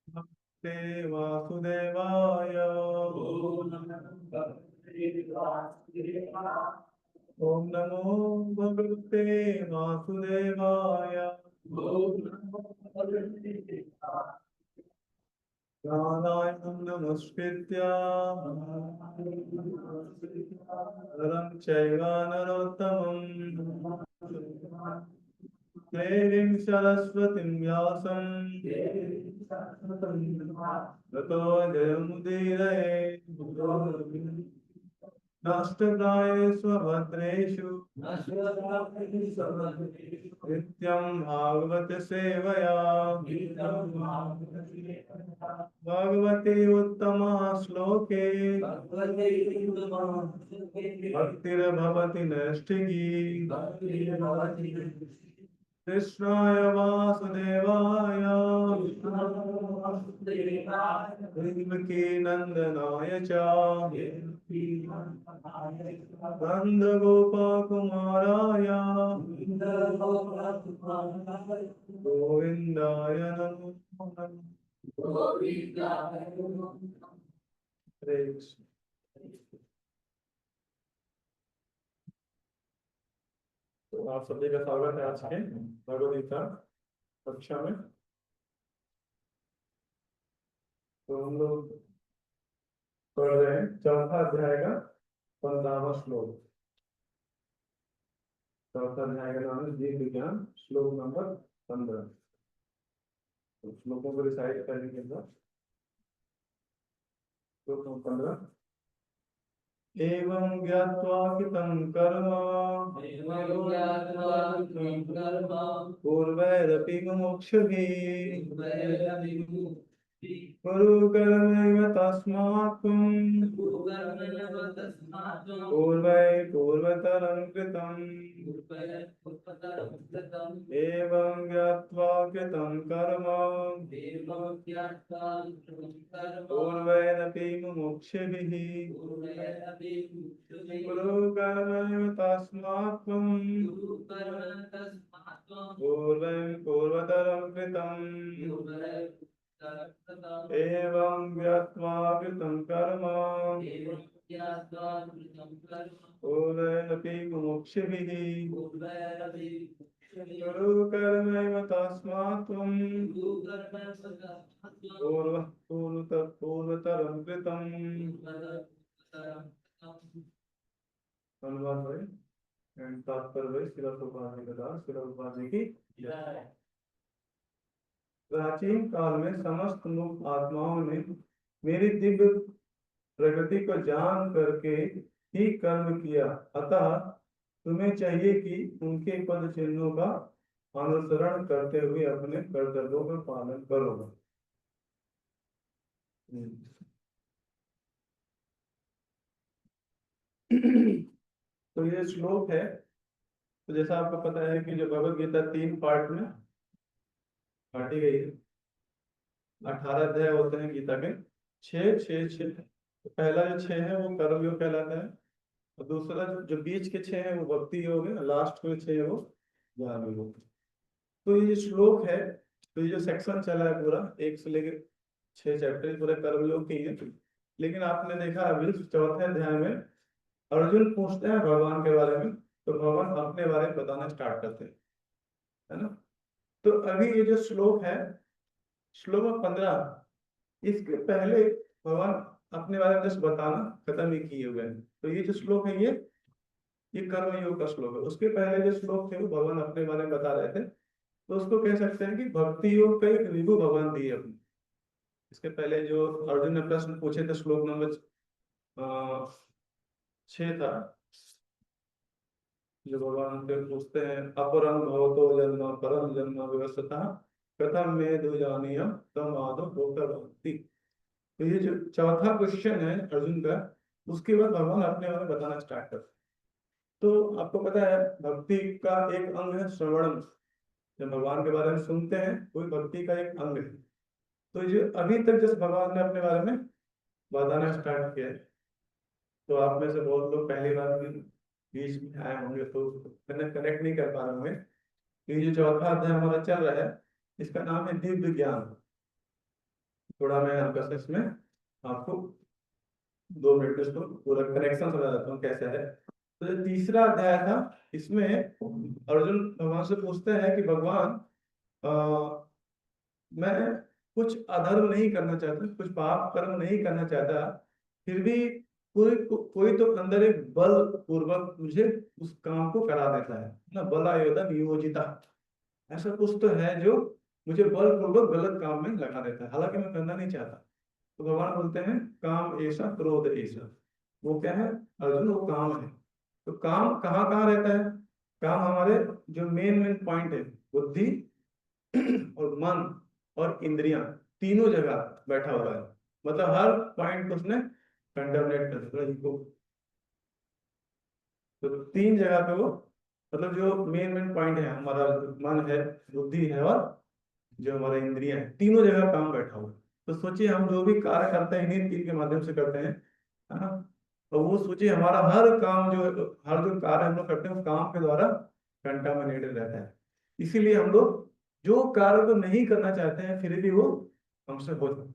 नमस्ते वासुदेवाय। ओम नमो भगवते वासुदेवाय। नारायणं नमस्कृत्य नरं चैव नरोत्तमं देवीं सरस्वतीं व्यासं ततो जयमुदीरये। नष्टप्रायेषु भद्रेषु नित्यं भागवत सेवया भगवती उत्तमा श्लोके भक्तिर्भवति नैष्ठिकी। कृष्णाय वासुदेवाय देवकी नंदनाय च नन्दगोपकुमाराय गोविन्दाय नमो नमः। हरे कृष्ण। तो आप सभी का स्वागत है आज के भगवद गीता कक्षा में। तो हम लोग पढ़ रहे हैं चौथा अध्याय का 15वां श्लोक। चौथा अध्याय का नाम है जीव विज्ञान, श्लोक नंबर 15। तो श्लोकों को रिसाइट करने के बाद श्लोक नंबर 15। एवं ज्ञात्वा कृतं कर्म पूर्वैरपि मुमुक्षुभिः कुरु कर्मैव तस्मात् पूर्वै पूर्वतरं कृतम्। एवं ज्ञात्वा कृतं कर्म पूर्वैरपि मुमुक्षुभिः कुरु कर्मैव तस्मात् पूर्वै पूर्वतरं कृतम्। एवं ज्ञात्वा कृतं कर्म पूर्वैरपि मुमुक्षुभिः कुरु कर्मैव तस्मात् पूर्वतरं कृतम्। धन्यवाद भाई। एंड तात्पर्य भाई श्रील प्रभुपाद जी की जय। प्राचीन काल में समस्त मुक्त आत्माओं ने मेरी दिव्य प्रगति को जान करके ही कर्म किया, अतः तुम्हें चाहिए कि उनके पद चिन्हों का अनुसरण करते हुए अपने कर्तव्यों का पालन करो। तो ये श्लोक है। तो जैसा आपको पता है कि जो भगवद गीता 3 पार्ट में बांटी गई है। 18 अध्याय होते हैं गीता के। 6 6 6। तो पहला जो 6 है वो कर्म योग कहलाता है, और दूसरा जो बीच के 6 है वो भक्ति योग है, लास्ट के 6 है वो ज्ञान योग। तो ये जो श्लोक है, तो ये जो सेक्शन चला है पूरा 1 से लेकर 6 चैप्टर पूरे कर्म योग के है। लेकिन आपने देखा अभी चौथे अध्याय में अर्जुन पूछते हैं भगवान के बारे में, तो भगवान अपने बारे में बताना स्टार्ट करते हैं, है ना। तो अभी ये जो श्लोक है, श्लोक 15, इसके पहले भगवान अपने बारे में जस्ट बताना खत्म ही किए हुए हैं। तो ये जो श्लोक है ये कर्म योग का श्लोक है। उसके पहले जो श्लोक थे वो भगवान अपने बारे में बता रहे थे। तो उसको कह सकते हैं कि भक्ति योग का एक रिव्यू भगवान दिए अपने। इसके पहले जो अर्जुन ने प्रश्न पूछे थे श्लोक नंबर 6 था, जो भगवान से पूछते हैं अपरम भवतो जन्म परम जन्म व्यवस्था कथम में दुजानीयम तम आदो भोक्ता भक्ति। तो ये जो चौथा क्वेश्चन है अर्जुन का, उसके बाद भगवान अपने बारे में बताना स्टार्ट करते। तो आपको पता है भक्ति का एक अंग है श्रवण। जब भगवान के बारे में सुनते हैं कोई भक्ति का एक अंग है। तो ये अभी तक जैसे भगवान ने अपने बारे में बताना स्टार्ट किया है, तो आप में से बहुत लोग पहली बार भी बीच में आए होंगे तो कनेक्ट नहीं कर पा रहे होंगे। ये जो चौथा अध्याय हमारा चल रहा है, इसका नाम है दिव्य ज्ञान। थोड़ा मैं हल्का सा इसमें आपको 2 मिनट में इसको पूरा कनेक्शन समझा देता हूँ कैसे है। तो जो तीसरा अध्याय था, इसमें अर्जुन भगवान से पूछते हैं कि भगवान, मैं कुछ अधर्म नहीं करना चाहता, कुछ पाप कर्म नहीं करना चाहता, फिर भी कोई तो अंदर एक बल पूर्वक मुझे उस काम को करा देता है ना, बला योद्धा नियोजिता, ऐसा कुछ तो है जो मुझे बल पूर्वक गलत काम में लगा देता है, हालांकि मैं करना नहीं चाहता। तो भगवान बोलते हैं काम ऐसा क्रोध ऐसा। वो क्या है अर्जुन? वो काम है। तो काम कहाँ कहाँ रहता है? काम हमारे जो मेन मेन पॉइंट है, बुद्धि और मन और इंद्रियां, तीनों जगह बैठा हुआ है। मतलब हर पॉइंट को उसने कंडमनेट कर दिया इनको। तो 3 जगह पे वो, मतलब जो मेन मेन पॉइंट है, हमारा मन है, बुद्धि है और जो हमारे इंद्रियां हैं, तीनों जगह काम बैठा हुआ है। तो सोचिए हम जो भी कार्य करते हैं इन्हीं 3 के माध्यम से करते हैं, है ना। और वो सोचिए हमारा हर काम जो, हर जो कार्य हम लोग करते हैं उस काम के द्वारा कंटामिनेटेड रहता है। इसीलिए हम लोग जो कार्य को नहीं करना चाहते हैं फिर भी वो हमसे हो जाता है।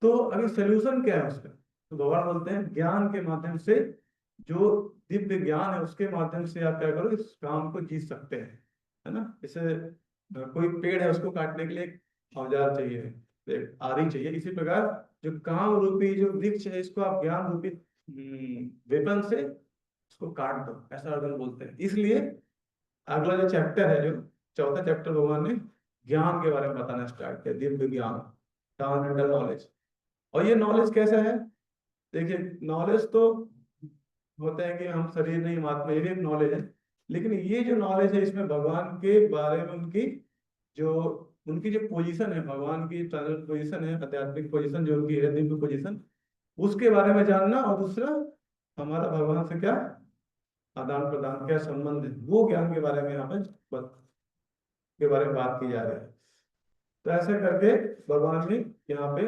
तो अभी सोल्यूशन क्या है उसका? तो भगवान बोलते हैं ज्ञान के माध्यम से, जो दिव्य ज्ञान है उसके माध्यम से आप क्या करो, इस काम को जीत सकते हैं, है ना। जैसे कोई पेड़ है, उसको काटने के लिए एक औजार चाहिए, एक आरी चाहिए। इसी प्रकार जो काम रूपी जो वृक्ष है, इसको आप ज्ञान रूपी वेपन से उसको काट दो, ऐसा अर्जुन बोलते हैं। इसलिए अगला जो चैप्टर है, जो चौथा चैप्टर, भगवान ने ज्ञान के बारे में बताना स्टार्ट किया, दिव्य ज्ञान, फंडामेंटल नॉलेज। और ये नॉलेज कैसा है? देखिए, नॉलेज तो होता है कि हम शरीर नहीं हम आत्मा, ये भी एक नॉलेज है। लेकिन ये जो नॉलेज है, इसमें भगवान के बारे में जो उनकी जो पोजीशन है, भगवान की पोजीशन है, आध्यात्मिक पोजीशन जो उनकी है, दिव्य पोजीशन, उसके बारे में जानना। और दूसरा, हमारा भगवान से क्या आदान प्रदान, क्या संबंध है, वो ज्ञान के बारे में यहाँ पे के बारे में बात की जा रही है। तो ऐसे करके भगवान ने यहाँ पे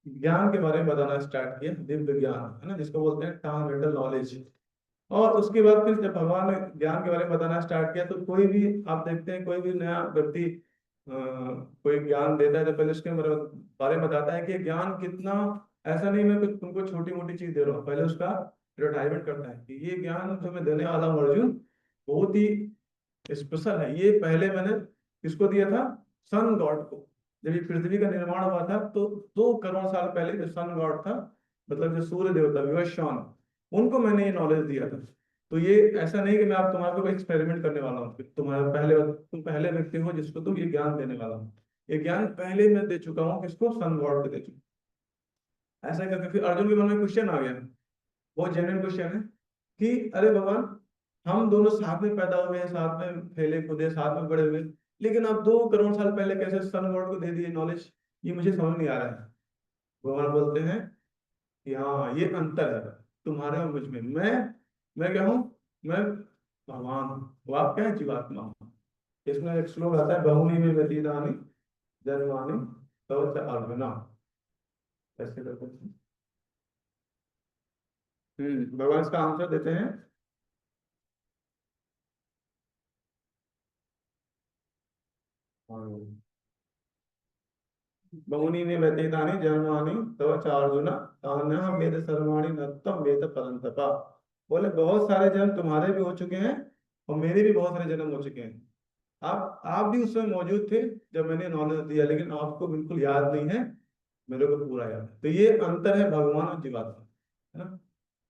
ज्ञान के बारे में बताना स्टार्ट किया, दिव्य ज्ञान, है ना, जिसको बोलते हैं ट्रांसेंडेंटल नॉलेज। और उसके बाद फिर जब भगवान ने ज्ञान के बारे में बताना स्टार्ट किया, तो कोई भी आप देखते हैं, कोई भी नया व्यक्ति कोई ज्ञान देता है तो पहले उसके बारे में बताता है कि ज्ञान कितना, ऐसा नहीं मैं कुछ तुमको छोटी मोटी चीज दे रहा हूँ, पहले उसका एडवर्टाइजमेंट करता है कि ये ज्ञान जो मैं देने वाला हूँ अर्जुन, बहुत ही स्पेशल है। ये पहले मैंने किसको दिया था? सन गॉड को। जब ये पृथ्वी का निर्माण हुआ था, तो 2 करोड़ साल पहले जो सन गॉड था, मतलब जो सूर्य देवता विवस्वान, उनको मैंने ये नॉलेज दिया था। तो ये ऐसा नहीं कि मैं आप तुम्हारे को एक्सपेरिमेंट करने वाला हूँ, तुम्हारा तुम पहले व्यक्ति हो जिसको तुम ये ज्ञान देने वाला हूँ। ये ज्ञान पहले मैं दे चुका हूँ, किसको? सन गॉड को दे चुका। ऐसा करके फिर अर्जुन के मन में क्वेश्चन आ गया, बहुत जेन्युइन क्वेश्चन है कि अरे भगवान, हम दोनों साथ में पैदा हुए हैं, साथ में खेले कूदे, साथ में बड़े हुए, लेकिन आप 2 करोड़ साल पहले कैसे सन गॉड को दे दिए नॉलेज? ये मुझे समझ नहीं आ रहा है। भगवान बोलते हैं कि हाँ, ये अंतर है तुम्हारे और मुझ में। मैं क्या हूँ? मैं भगवान हूँ, वो आप क्या है? जीवात्मा हूँ। इसमें एक श्लोक आता है, बहुनी में व्यतीतानि जन्मानि तव च अर्जुन, ऐसे करके। भगवान इसका आंसर देते हैं। बहुनी ने व्यतीतानि जन्मानि तव च अर्जुन, तान्यः वेद सर्वाणि न त्वं वेद परन्तप। बोले बहुत सारे जन्म तुम्हारे भी हो चुके हैं और मेरे भी बहुत सारे जन्म हो चुके हैं। आप भी उस समय मौजूद थे जब मैंने नॉलेज दिया, लेकिन आपको बिल्कुल याद नहीं है, मेरे को पूरा याद है। तो ये अंतर है भगवान और जीवात्मा, है ना।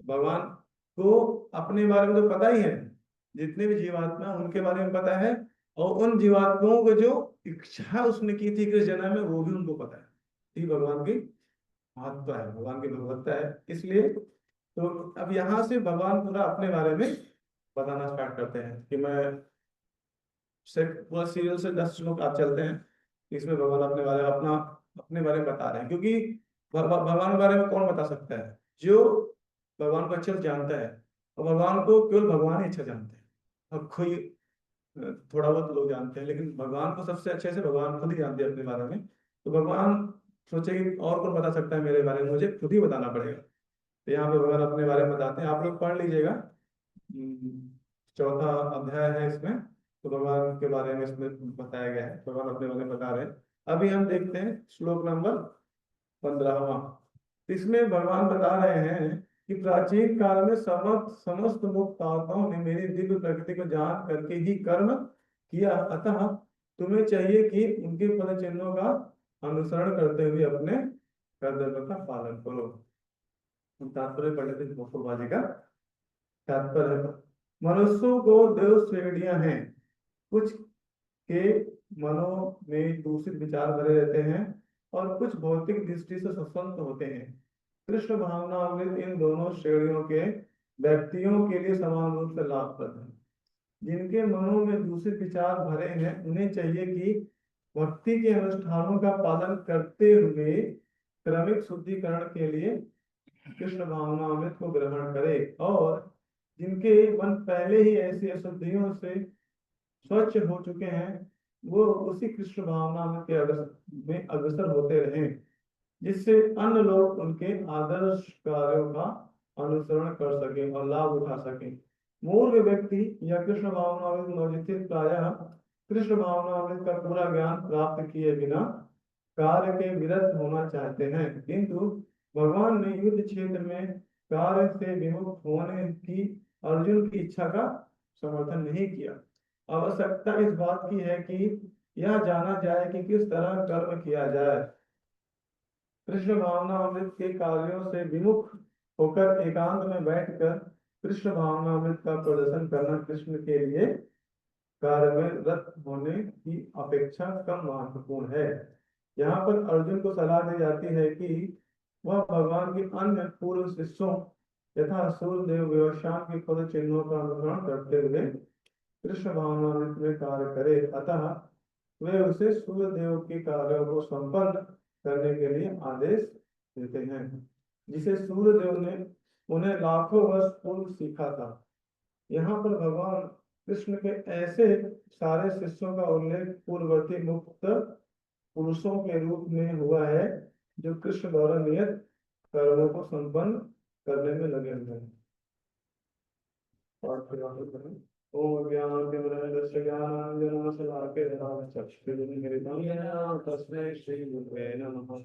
भगवान को अपने बारे में तो पता ही है, जितने भी जीवात्मा हैं, उनके बारे में पता है। और उन जीवात्माओं को जो इच्छा उसने की थी किस जन्म में, वो भी उनको पता है। ये भगवान की महत्ता है, भगवान की भगवत्ता है। इसलिए तो अब यहाँ से भगवान पूरा अपने बारे में बताना स्टार्ट करते हैं कि मैं सिर्फ पूरा सीरियल से 10 श्लोक आप चलते हैं, इसमें भगवान अपने बारे में बता रहे हैं। क्योंकि भगवान के बारे में कौन बता सकता है? जो भगवान को अच्छे से जानता है। और भगवान को केवल भगवान ही अच्छा जानते हैं, और कोई थोड़ा बहुत लोग जानते हैं, लेकिन भगवान को सबसे अच्छे से भगवान खुद ही जानते हैं अपने बारे में। तो भगवान सोचे कि और कौन बता सकता है मेरे बारे में, मुझे खुद ही बताना पड़ेगा। तो यहाँ पे भगवान अपने बारे में बताते हैं, आप लोग पढ़ लीजिएगा। चौथा अध्याय है इसमें, तो भगवान के बारे में इसमें बताया गया है, भगवान अपने बारे में बता रहे हैं। अभी हम देखते हैं श्लोक नंबर 15वां। इसमें भगवान बता रहे हैं कि प्राचीन काल में समस्त मुक्त आत्माओं ने मेरी दिव्य प्रकृति को जान करके ही कर्म किया, अतः तुम्हें चाहिए कि उनके पद चिन्हों का अनुसरण करते हुए अपने कर्तव्य का पालन करो। हम तात्पर्य पढ़ लेते हैं गोकुलबाजी का तात्पर्य। मनुष्यों को दो श्रेणियां हैं, कुछ के मनों में दूषित विचार भरे रहते हैं और कुछ भौतिक दृष्टि से स्वतंत्र होते हैं। कृष्ण भावनामृत इन दोनों श्रेणियों के व्यक्तियों के लिए समान रूप से लाभप्रद है। जिनके मनों में दूषित विचार भरे हैं उन्हें चाहिए कि भक्ति के अनुष्ठानों का पालन करते हुए क्रमिक शुद्धिकरण के लिए कृष्ण भावनामृत को ग्रहण करे, और जिनके मन पहले ही ऐसी अशुद्धियों से स्वच्छ हो चुके हैं वो उसी कृष्ण भावनामृत के में अग्रसर होते रहें, जिससे अन्य लोग उनके आदर्श कार्यों का अनुसरण कर सके और लाभ उठा सके। मूर्ख व्यक्ति या कृष्ण भावनामृत नवोदित प्रायः कृष्ण भावनामृत का पूरा ज्ञान प्राप्त किए बिना कार्य के विरत होना चाहते हैं, किंतु भगवान ने युद्ध क्षेत्र में कार्य से विमुख होने की अर्जुन की इच्छा का समर्थन नहीं किया। आवश्यकता इस बात की है कि यह जाना जाए कि किस तरह कर्म किया जाए। कृष्ण भावनामृत के कार्यों से विमुख होकर एकांत में बैठकर कृष्ण भावनामृत का प्रदर्शन करना कृष्ण के लिए कार्य में रत होने की अपेक्षा कम महत्वपूर्ण है। यहाँ पर अर्जुन को सलाह दी जाती है कि वह भगवान के अन्य पूर्व शिष्यों यथा सूर्यदेव व्यवसाय के पद चिन्हों का अनुसरण करते हुए कृष्ण भावनामृत में कार्य करे, अतः वे उसे सूर्यदेव के कार्यों को संपन्न करने के लिए आदेश देते हैं, जिसे सूर्यदेव ने उन्हें लाखों वर्ष पूर्व सीखा था। यहाँ पर भगवान कृष्ण के ऐसे सारे शिष्यों का उल्लेख पूर्ववर्ती मुक्त पुरुषों के रूप में हुआ है जो कृष्ण द्वारा नियत कर्मों को संपन्न करने में लगे हुए हैं। ओम ज्ञानतिमिरन्दस्य ज्ञानाञ्जनशलाकया चक्षुरुन्मीलितं येन तस्मै श्रीगुरवे नमः।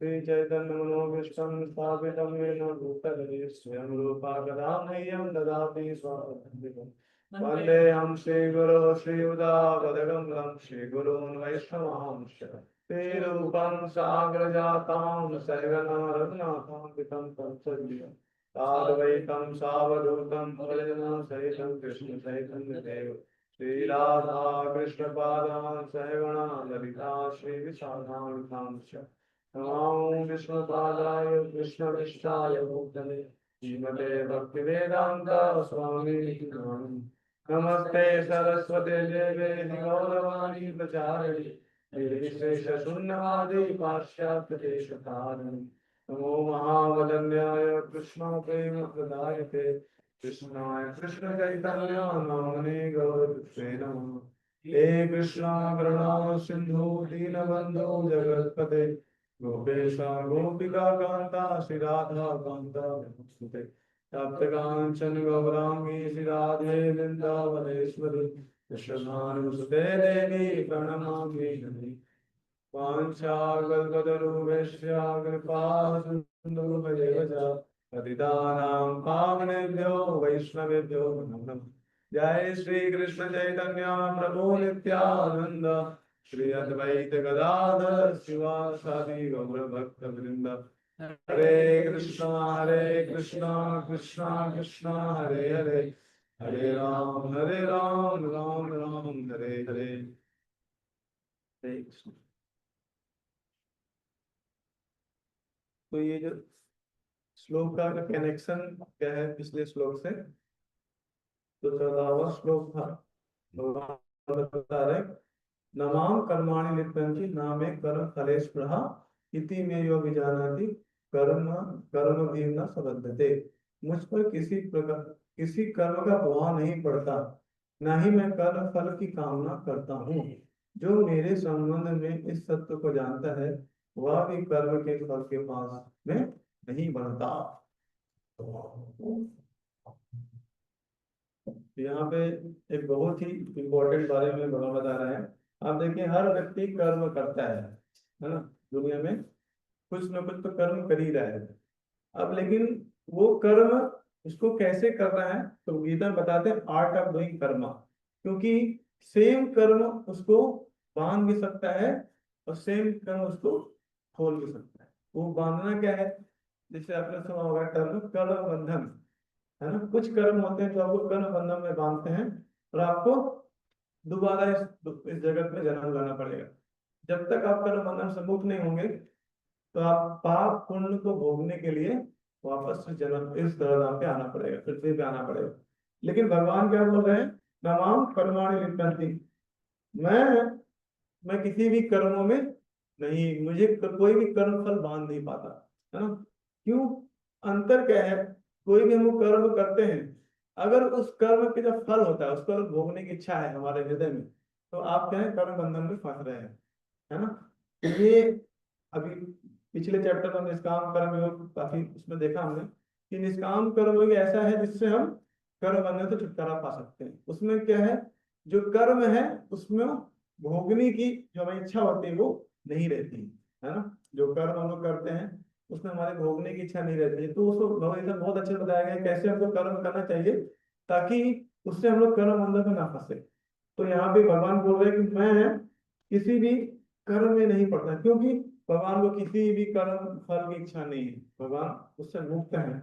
श्रीचैतन्यमनोभीष्टं स्थापितं येन भूतले स्वयं रूपा कदा मह्यं ददाति स्वपदान्तिकम्। वन्देऽहं श्रीगुरो श्रीयुतापदकमलं श्रीगुरून् वैष्णवांश्च श्रीरूपं साग्रजातां सहगना रघुनाथान्वितं तत्सदियम् साद्वैतं सावधूतं भजनं सहितं कृष्ण चैतन्यदेव श्री राधा कृष्ण पादान् सहगणा ललिता श्री विशाखान्वितांश्च नमामि विष्णुपादाय कृष्णविष्टाय भूतले श्रीमते भक्तिवेदान्त स्वामिनिति नामिने। नमस्ते सरस्वते देवे गौरवाणी प्रचारिणे निर्विशेष शून्यवादी पाश्चात्य देशतारिणे। नमो महावदन्याय कृष्ण प्रेम प्रदायते कृष्णाय कृष्ण चैतन्य नामने गौरकृष्णे नमः। हे कृष्णा करुणा सिंधु दीनबंधु जगत्पते गोपेश गोपिका कांता श्री राधा कांता नमोस्तुते। तप्त कांचन गौरांगी श्री राधे वृंदावनेश्वरी कृष्णानुसुते देवी प्रणमामि हरि। वाञ्छाकल्पतरुभ्यश्च कृपा सिन्धुभ्येव च पतितानां पावनेभ्यो वैष्णवेभ्यो नमो नमः। जय श्री कृष्ण चैतन्य प्रभु नित्यानंद श्री अद्वैत गदाधर शिवासादि गौर भक्त वृंद। हरे कृष्णा कृष्णा कृष्णा हरे हरे हरे राम राम राम हरे हरे। हरे कृष्ण। तो ये जो श्लोक का कनेक्शन क्या है पिछले श्लोक से, तो 14वां श्लोक था। भगवान बता रहे नमाम कर्माणि लिप्यन्ति नामे कर्म फलेषु स्पृहा इति मे यो विजानाति कर्म कर्म भी न सबद्धते। मुझ पर किसी कर्म का प्रभाव नहीं पड़ता, न ही मैं कर्म फल की कामना करता हूँ। जो मेरे संबंध में इस सत्य को जानता है वह भी कर्म के फल के पास में नहीं बढ़ता। तो यहाँ पे एक बहुत ही इम्पोर्टेंट बारे में भगवान बता रहे हैं। आप देखिए हर व्यक्ति कर्म करता है ना, दुनिया में कुछ ना कुछ तो कर्म कर ही रहा है। अब लेकिन वो कर्म उसको कैसे करना है, तो गीता में बताते हैं आर्ट ऑफ डूइंग कर्मा। क्योंकि सेम कर्म उसको बांध भी सकता है और सेम कर्म उसको खोल भी सकता है। वो बांधना क्या है, जैसे आपने सुना होगा टर्म कर्म बंधन, है ना। कुछ कर्म होते हैं जो आपको कर्म बंधन में बांधते हैं और आपको दोबारा इस जगत में जन्म लाना पड़ेगा। जब तक आप कर्म बंधन से मुक्त नहीं होंगे तो आप पाप पुण्य को भोगने के लिए वापस से जन्म इस धरती पे आना पड़ेगा, पृथ्वी पे आना पड़ेगा। लेकिन भगवान क्या बोल रहे हैं, नमाम कर्माणि लिप्यन्ति, मैं मैं किसी भी कर्मों में नहीं, मुझे कोई भी कर्म फल बांध नहीं पाता, है ना। क्यों, अंतर क्या है, कोई भी हम लोग कर्म करते हैं, अगर उस कर्म के जब फल होता है उसको भोगने की इच्छा है हमारे हृदय में, तो आप क्या है, कर्म बंधन में फंस रहे हैं, है ना। तो ये अभी पिछले चैप्टर में निष्काम कर्म योग काफी उसमें देखा हमने कि निष्काम कर्म योग ऐसा है जिससे हम कर्म बंधन से छुटकारा पा सकते हैं। उसमें क्या है, जो कर्म है उसमें भोगने की जो हमें इच्छा होती है वो नहीं रहती, है ना। जो कर्म हम लोग करते हैं उसमें हमारे भोगने की इच्छा नहीं रहती है, तो उसको भगवद गीता में बहुत अच्छे से बताया गया है कैसे हमको कर्म करना चाहिए ताकि उससे हम लोग कर्म बंधन में ना फंसे। तो यहाँ पे भगवान बोल रहे हैं कि मैं किसी भी कर्म में नहीं पड़ता, क्योंकि भगवान को किसी भी कर्म फल की इच्छा नहीं है, भगवान उससे मुक्त है।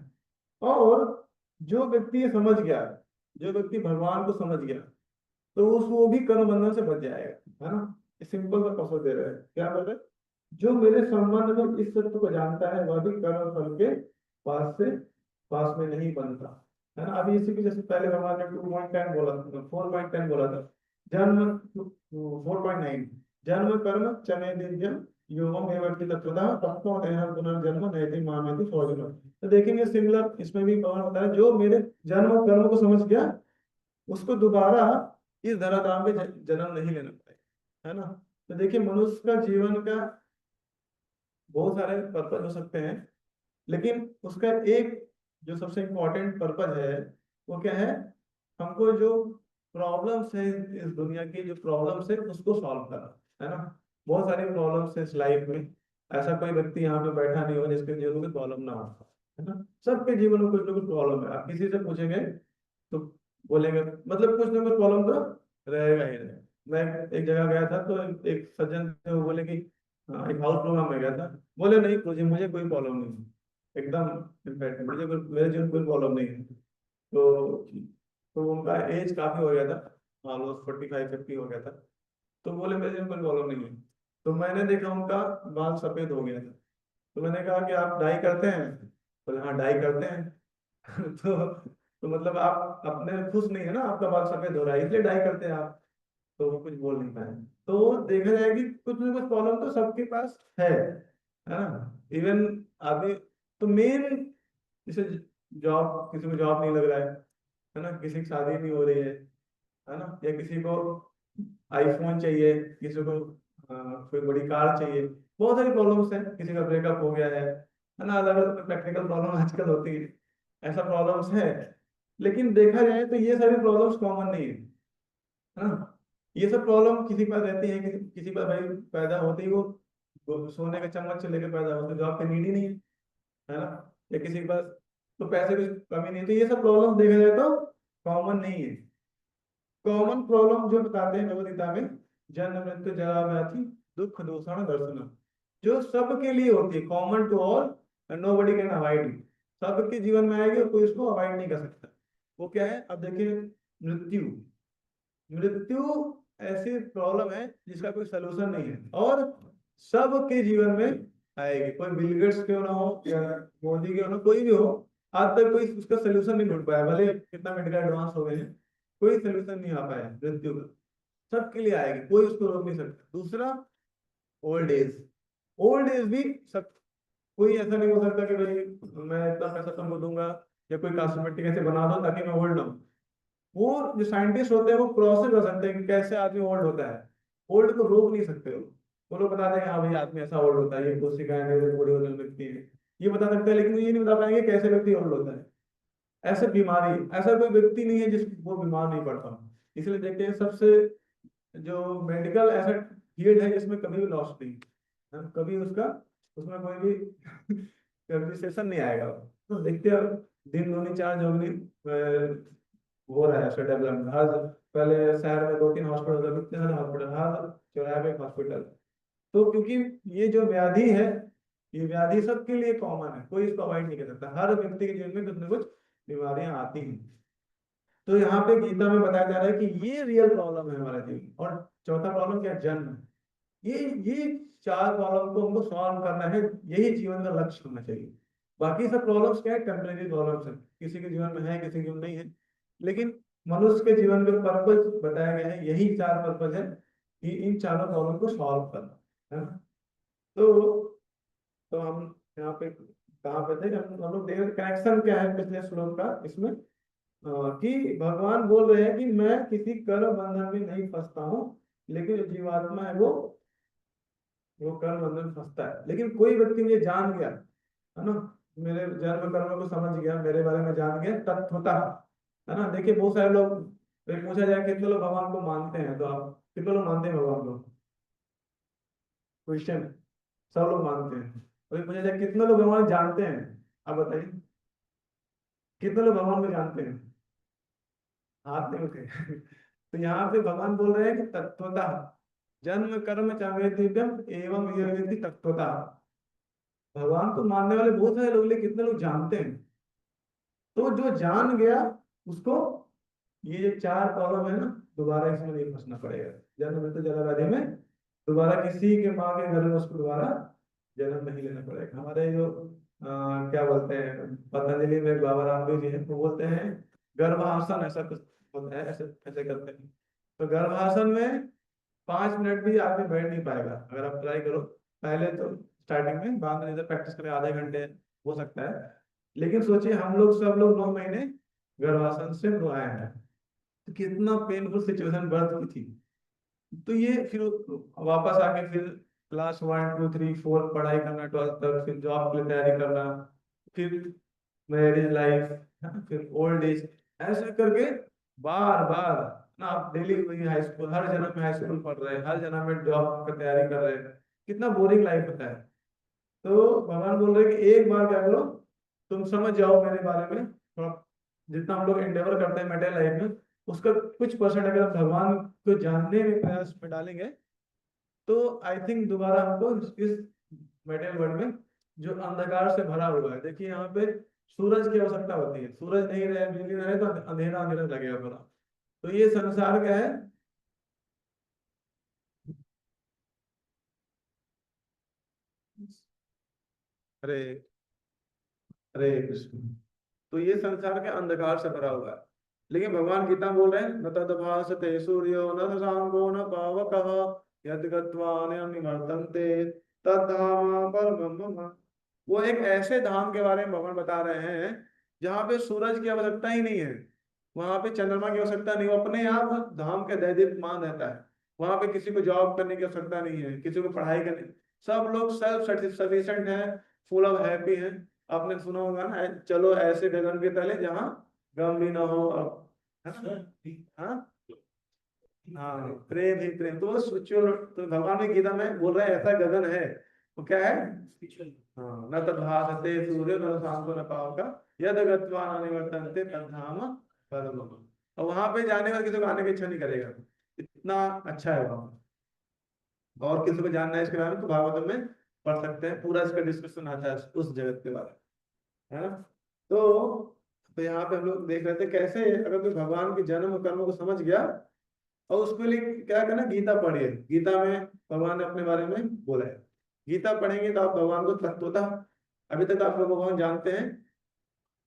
और जो व्यक्ति ये समझ गया, जो व्यक्ति भगवान को समझ गया, तो उस वो भी कर्म बंधन से बच जाएगा, है ना। सिंपल सा प्रोसेस दे रहे हैं, क्या बोल रहे हैं, जो मेरे संबंध में इस सत्य को जानता है वह भी कर्म फल के पास में नहीं बनता, है ना। अभी इसी के जैसे पहले भगवान ने 2.10 बोला था, 4.10 बोला था, जन्म 4.9, जन्म कर्म चमे दिव्यम योगम एवं तत्वतः तत्व देहम पुनर्जन्म नैति मामेति स्वजन। तो देखेंगे सिमिलर इसमें भी भगवान बता रहे हैं, जो मेरे जन्म और कर्म को समझ गया उसको दोबारा इस धराधाम पे जन्म नहीं लेना पड़ेगा, है ना। तो देखिए मनुष्य का जीवन का बहुत सारे पर्पज हो सकते हैं, लेकिन उसका एक जो सबसे इम्पोर्टेंट पर्पज है वो क्या है, हमको जो प्रॉब्लम्स है इस दुनिया की, जो प्रॉब्लम्स है उसको सॉल्व करना, है ना। बहुत सारी प्रॉब्लम्स है इस लाइफ में, ऐसा कोई व्यक्ति यहाँ पे बैठा नहीं हो जिसके जीवन में प्रॉब्लम ना हो, है ना। सबके जीवन में कुछ ना कुछ प्रॉब्लम है, आप किसी से पूछेंगे तो बोलेंगे, मतलब कुछ ना कुछ प्रॉब्लम तो रहेगा ही रहेगा। मैं एक जगह गया था तो एक सज्जन थे, वो बोले कि हाँ, एक हाउस प्रोग्राम में गया था, बोले नहीं मुझे मुझे कोई प्रॉब्लम नहीं है, एकदम इनफैक्ट मेरे जीवन में कोई प्रॉब्लम नहीं है। तो उनका एज काफी हो गया था, ऑलमोस्ट 45-50 हो गया था। तो बोले मेरे जीवन में कोई प्रॉब्लम नहीं है। तो मैंने देखा उनका बाल सफेद हो गया था, तो मैंने कहा कि आप डाई करते हैं, बोले हाँ डाई करते हैं। तो मतलब आप अपने खुश नहीं है ना, आपका बाल सफेद हो रहा है इसलिए डाई करते हैं आप। तो वो कुछ बोल नहीं पाए। तो देखा जाए कि कुछ ना कुछ प्रॉब्लम तो सबके पास है ना। इवन अभी तो मेन जैसे जॉब, किसी को जॉब नहीं लग रहा है ना, किसी की शादी नहीं हो रही है ना, या किसी को आईफोन चाहिए, किसी को कोई बड़ी कार चाहिए, बहुत सारी प्रॉब्लम्स हैं, किसी का ब्रेकअप हो गया है ना, अलग अलग प्रैक्टिकल प्रॉब्लम आजकल होती है, ऐसा प्रॉब्लम्स है। लेकिन देखा जाए तो ये सारी प्रॉब्लम्स कॉमन नहीं है ना। ये सब प्रॉब्लम किसी के पास रहती है, किसी पर भाई पैदा होते ही वो सोने का चम्मच से लेकर पैदा होते हैं, जो आपके नीड ही नहीं है ना। या किसी के पास तो पैसे की कमी नहीं है, तो ये सब प्रॉब्लम देखा जाए तो कॉमन नहीं है। कॉमन प्रॉब्लम जो बताते हैं भगवद गीता में, जन्म मृत्यु जरा व्याधि दुख दूषण दर्शन, जो सबके लिए होती है, common to all and nobody can avoid it, सबके जीवन में आएगी और कोई उसको अवॉइड नहीं कर सकता। वो क्या है, अब देखिए मृत्यु, मृत्यु ऐसी प्रॉब्लम है जिसका कोई सोल्यूशन नहीं है और सबके जीवन में आएगी, कोई बिल गेट्स क्यों ना हो या मोदी क्यों ना हो, कोई भी हो, आज तक कोई उसका सोल्यूशन नहीं ढूंढ पाया, भले कितना मेडिकल एडवांस हो गए हैं, कोई सोल्यूशन नहीं आ पाया मृत्यु का। सबके लिए आएगी, कोई उसको रोक नहीं सकता। दूसरा ओल्ड एज, ओल्ड एज भी सब, कोई ऐसा नहीं हो सकता कि भाई मैं इतना पैसा तुमको दूंगा या कोई कॉस्मेटिक ऐसे बना दो ताकि मैं ओल्ड ना हूं। वो जो साइंटिस्ट होते हैं वो प्रोसेस कर सकते हैं कि कैसे आदमी ओल्ड होता है, ओल्ड को रोक नहीं सकते वो लोग बता देंगे हाँ भाई आदमी ऐसा ओल्ड होता है, ये कोशिकाएं बूढ़े होने लगती है, ये बता सकते हैं, लेकिन वो ये नहीं बता पाएंगे कैसे व्यक्ति ओल्ड होता है। ऐसे बीमारी, ऐसा कोई व्यक्ति नहीं है जिसको वो बीमार नहीं पड़ता। इसलिए देखते हैं सबसे जो मेडिकल ऐसा फील्ड है जिसमें कभी भी लॉस नहीं है, कभी उसका उसमें कोई भी रिसेशन नहीं आएगा। तो देखते हैं दिन दूनी चार चौगुनी हो रहा है ऐसा डेवलपमेंट। हर पहले शहर में 2-3 हॉस्पिटल, अभी इतने सारे हॉस्पिटल, हर चौराहे पे एक हॉस्पिटल। तो क्योंकि ये जो व्याधि है, ये व्याधि सबके लिए कॉमन है, कोई इसको अवॉइड नहीं कर सकता, हर व्यक्ति के जीवन में कुछ ना कुछ बीमारियां आती हैं। तो यहाँ पे गीता में बताया जा रहा है कि ये रियल प्रॉब्लम है हमारा जीवन। और चौथा प्रॉब्लम क्या, जन्म। ये चार प्रॉब्लम को हमको सॉल्व करना है, यही जीवन का लक्ष्य होना चाहिए। बाकी सब प्रॉब्लम्स क्या है, टेम्परेरी प्रॉब्लम्स है, किसी के जीवन में है किसी के जीवन में नहीं है। लेकिन मनुष्य के जीवन में पर्पज बताया गया है, यही चार पर्पज है कि इन चारों प्रॉब्लम को सॉल्व करना है ना। तो हम यहाँ पे कहाँ पे थे, हम लोग देख रहे कनेक्शन क्या है पिछले श्लोक का इसमें, कि भगवान बोल रहे हैं कि मैं किसी कर्म बंधन में नहीं फंसता हूँ, लेकिन जो जीवात्मा है वो कर्म बंधन में फंसता है। लेकिन कोई व्यक्ति मुझे जान गया है ना, मेरे जन्म कर्म को समझ गया, मेरे बारे में जान गया तत्वता, है ना। देखिए बहुत सारे लोग, पूछा जाए कितने लोग भगवान को मानते हैं, तो आप कितने लोग मानते हैं भगवान को? क्वेश्चन, सब लोग मानते हैं। और पूछा जाए कितने लोग भगवान जानते हैं, आप बताइए कितने लोग भगवान को जानते हैं? हाथ नहीं उठे। तो यहाँ पे भगवान बोल रहे हैं कि तत्वता जन्म कर्म चाहे दिव्यम एवं ये व्यक्ति तत्वता। भगवान को मानने वाले बहुत सारे लोग, लेकिन कितने लोग जानते हैं? तो जो जान गया उसको ये जो चार प्रॉब्लम है ना, दोबारा इसमें नहीं फंसना पड़ेगा। जन्म मृत्यु जरा व्याधि में दोबारा किसी के माँ के घर में उसको दोबारा जन्म नहीं लेना पड़ेगा। हमारे जो क्या बोलते हैं, पतंजलि में बाबा रामदेव जी हैं, वो बोलते हैं गर्भासन ऐसा कुछ होता है, ऐसे ऐसे करते हैं। तो गर्भासन में 5 मिनट भी आदमी बैठ नहीं पाएगा, अगर आप ट्राई करो। पहले तो स्टार्टिंग में, बाद में जैसे प्रैक्टिस करें आधे घंटे हो सकता है। लेकिन सोचिए हम लोग सब लोग 9 महीने गर्भासन से आए हैं, तो कितना पेनफुल सिचुएशन बर्थ की थी। तो ये फिर वापस आके फिर क्लास 1 2 3 4 पढ़ाई करना, 12th तक, फिर जॉब के लिए तैयारी करना, फिर मैरिज लाइफ, फिर ओल्ड एज, ऐसे करके बार बार ना। आप डेली वही हाई स्कूल, हर जन्म में हाई स्कूल पढ़ रहे हैं, हर जन्म में जॉब की तैयारी कर रहे हैं, कितना बोरिंग लाइफ होता है। तो भगवान बोल रहे हैं कि एक बार क्या करो, तुम समझ जाओ मेरे बारे में थोड़ा। जितना हम लोग एंडेवर करते हैं मेटल लाइफ में, उसका कुछ परसेंट अगर हम भगवान को जानने में प्रयास में डालेंगे, तो आई थिंक दोबारा हमको इस मेटल वर्ल्ड में जो अंधकार से भरा हुआ है, देखिए यहाँ पे सूरज की आवश्यकता होती है, सूरज नहीं रहे, बिजली नहीं रहे, तो अंधेरा अंधेरा लगेगा पूरा। तो ये संसार क्या है, अरे अरे कृष्ण, तो ये संसार के अंधकार से भरा हुआ है। लेकिन भगवान गीता बोल रहे हैं न तद्भासते सूर्यो न शशांको न पावकः यद् गत्वा न निवर्तन्ते तद्धाम परमं मम। वो एक ऐसे धाम के बारे में भगवान बता रहे हैं जहाँ पे सूरज की आवश्यकता ही नहीं है, वहां पे चंद्रमा की आवश्यकता नहीं, वो अपने आप धाम के दैदीप्यमान रहता है। वहां पे किसी को जॉब करने की आवश्यकता नहीं है, किसी को पढ़ाई करने, सब लोग सेल्फ सफिशिएंट हैं, फुल ऑफ हैप्पी हैं। आपने सुना होगा ना, चलो ऐसे गगन के तले जहाँ गम भी ना हो और, है ना? हाँ हाँ, प्रेम ही प्रेम। तो वो स्पिरिचुअल, तो भगवान ने गीता में बोल रहे हैं ऐसा गगन है, वो क्या है? हाँ, न तद्भासते सूर्य न शांतो न पावक यद गत्वा न निवर्तन्ते तद्धाम परमम्। और वहां पे जाने का किसी को आने की इच्छा नहीं करेगा, इतना अच्छा है वहां। और किसी को जानना है इसके बारे में तो भागवत में पढ़ सकते हैं, पूरा इसका डिस्कशन आता है उस जगत के बारे में, है ना। तो यहाँ पे हम लोग देख रहे थे कैसे अगर कोई भगवान के जन्म और कर्म को समझ गया, और उसके लिए क्या करना, गीता पढ़िए। गीता में भगवान ने अपने बारे में बोला है, गीता पढ़ेंगे तो आप भगवान को तत्वतः, अभी तक आप लोग भगवान जानते हैं,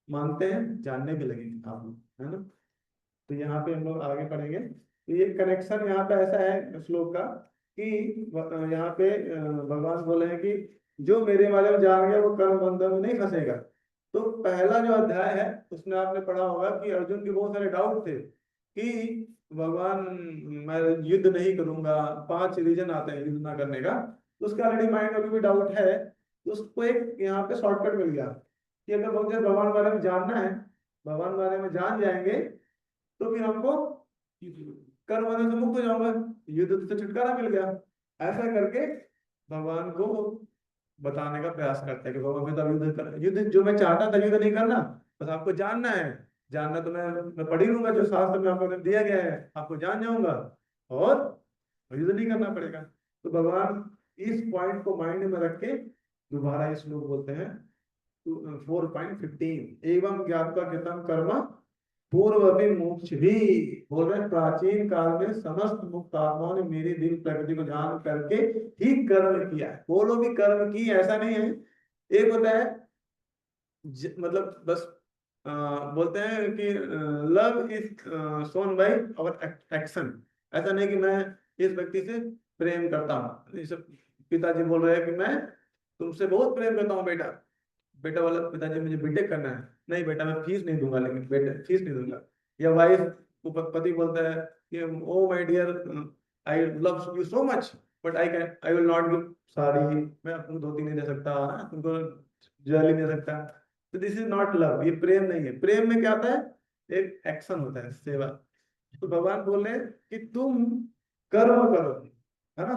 मानते हैं, जानने भी लगेंगे आप लोग, है ना। तो यहाँ पे हम लोग आगे पढ़ेंगे। तो ये कनेक्शन यहाँ पे ऐसा है श्लोक का कि यहाँ पे भगवान बोले हैं कि जो मेरे बारे में जान गया वो कर्म बंधन में नहीं फंसेगा। तो पहला जो अध्याय है उसमें आपने पढ़ा होगा कि अर्जुन के बहुत सारे डाउट थे कि भगवान मैं युद्ध नहीं करूंगा, 5 रीजन आते हैं युद्ध ना करने का। तो उसका ऑलरेडी माइंड में अभी भी डाउट है, तो उसको एक यहाँ पे शॉर्टकट मिल गया कि अगर मुझे भगवान के बारे में जानना है भगवान के बारे में जान जाएंगे तो फिर हमको कर्म बंधन से मुक्त हो जाऊंगा, युद्ध से छुटकारा मिल गया। ऐसा करके भगवान को बताने का प्रयास करते हैं कि भगवान फिर तो युद्ध कर, युद्ध जो मैं चाहता था युद्ध नहीं करना, बस आपको जानना है। जानना तो मैं पढ़ ही लूंगा, जो शास्त्र में आपको दिया गया है आपको जान जाऊंगा, और युद्ध नहीं करना पड़ेगा। तो भगवान इस पॉइंट को माइंड में रख के दोबारा इस श्लोक बोलते हैं 4.15, एवं ज्ञात्वा कृतं कर्म पूर्व मोक्ष भी। बोल रहे प्राचीन काल में समस्त मुक्त आत्माओं ने मेरी दिल प्रकृति को जान करके ही कर्म किया है। वो लोग भी कर्म की, ऐसा नहीं है। एक होता है मतलब बस बोलते हैं कि love is shown by our action. ऐसा नहीं कि मैं इस व्यक्ति से प्रेम करता हूँ। जैसे पिताजी बोल रहे हैं कि मैं तुमसे बहुत प्रेम करता हूँ बेटा, बेटा वाला पिताजी मुझे बीटेक करना है, नहीं बेटा मैं फीस नहीं दूंगा, लेकिन बेटा फीस नहीं दूंगा। या वाइफ को पति बोलता है कि oh my dear I love you so much but I will not give sari, मैं तुमको धोती नहीं दे सकता, तुमको ज्वेलरी नहीं दे सकता। तो दिस इज नॉट लव, ये प्रेम नहीं है। प्रेम में क्या होता है, एक एक्शन होता है, सेवा। तो भगवान बोल रहे हैं कि तुम कर्म करो, है ना।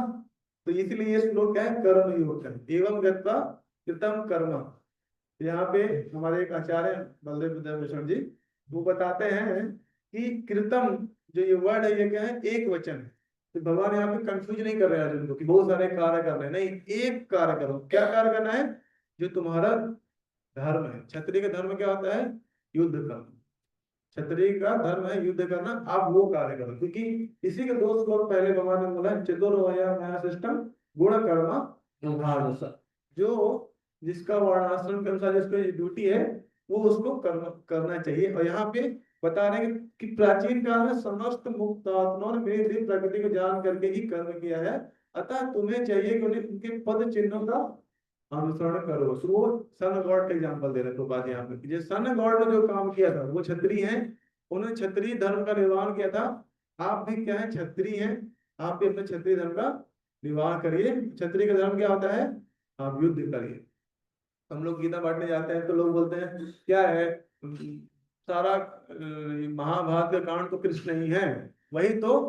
तो इसलिए ये श्लोक क्या है, कर्म योग है। एवं गत्वा कृतम कर्म। यहाँ पे हमारे एक आचार्य बलदेव विद्याभूषण जी वो बताते हैं कि कृतम जो ये वर्ड है ये क्या है, एक वचन है। तो भगवान यहाँ पे कंफ्यूज नहीं कर रहे हैं अर्जुन को कि बहुत सारे कार्य कर रहे हैं, नहीं, एक कार्य करो। क्या कार्य करना है, जो तुम्हारा धर्म है। क्षत्रिय का धर्म क्या होता है, युद्ध करना। क्षत्रिय का धर्म है युद्ध करना, आप वो कार्य करो। क्योंकि इसी के 2 श्लोक पहले भगवान ने बोला चतुर्वया सिस्टम गुण कर्म, जो जिसका वर्णाश्रम के अनुसार जिसको ड्यूटी है वो उसको करना चाहिए। और यहाँ पे बता रहे हैं कि प्राचीन काल में समस्त मुक्त आत्माओं ने मेरी दिव्य प्रकृति को जान करके ही कर्म किया है, अतः तुम्हें चाहिए कि उन्हें उनके पद चिन्हों का अनुसरण करो। तो वो सन गॉड का एग्जांपल दे रहे थे बात यहाँ पे, जो सन गॉड ने जो काम किया था वो क्षत्रिय है, उन्होंने क्षत्रिय धर्म का निर्माण किया था। आप भी क्या है, क्षत्रिय हैं, आप भी अपने क्षत्रिय धर्म का निर्वाह करिए। क्षत्रिय का धर्म क्या होता है, आप युद्ध करिए। हम लोग गीता बांटने जाते हैं तो लोग बोलते हैं क्या है, सारा महाभारत का कांड तो कृष्ण ही है, वही तो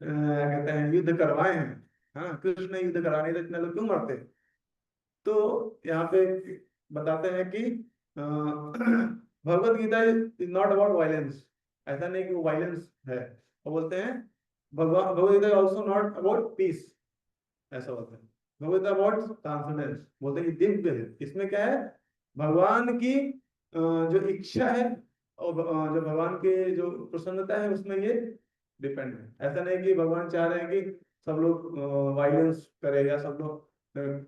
कहते हैं युद्ध करवाए हैं। हाँ, कृष्ण युद्ध कराने तो इतने लोग क्यों मरते। तो यहाँ पे बताते हैं कि Bhagwat Gita is not about violence. ऐसा नहीं कि वो वायलेंस है। वो बोलते हैं Bhagwat Gita also not about peace, ऐसा बोलते हैं। भगवत अबाउट ट्रांसेंडेंस, बोलते हैं कि दिव्य है। इसमें क्या है, भगवान की जो इच्छा है और जो भगवान के जो प्रसन्नता है उसमें ये डिपेंड है। ऐसा नहीं कि भगवान चाह रहे हैं कि सब लोग वायलेंस करे या सब लोग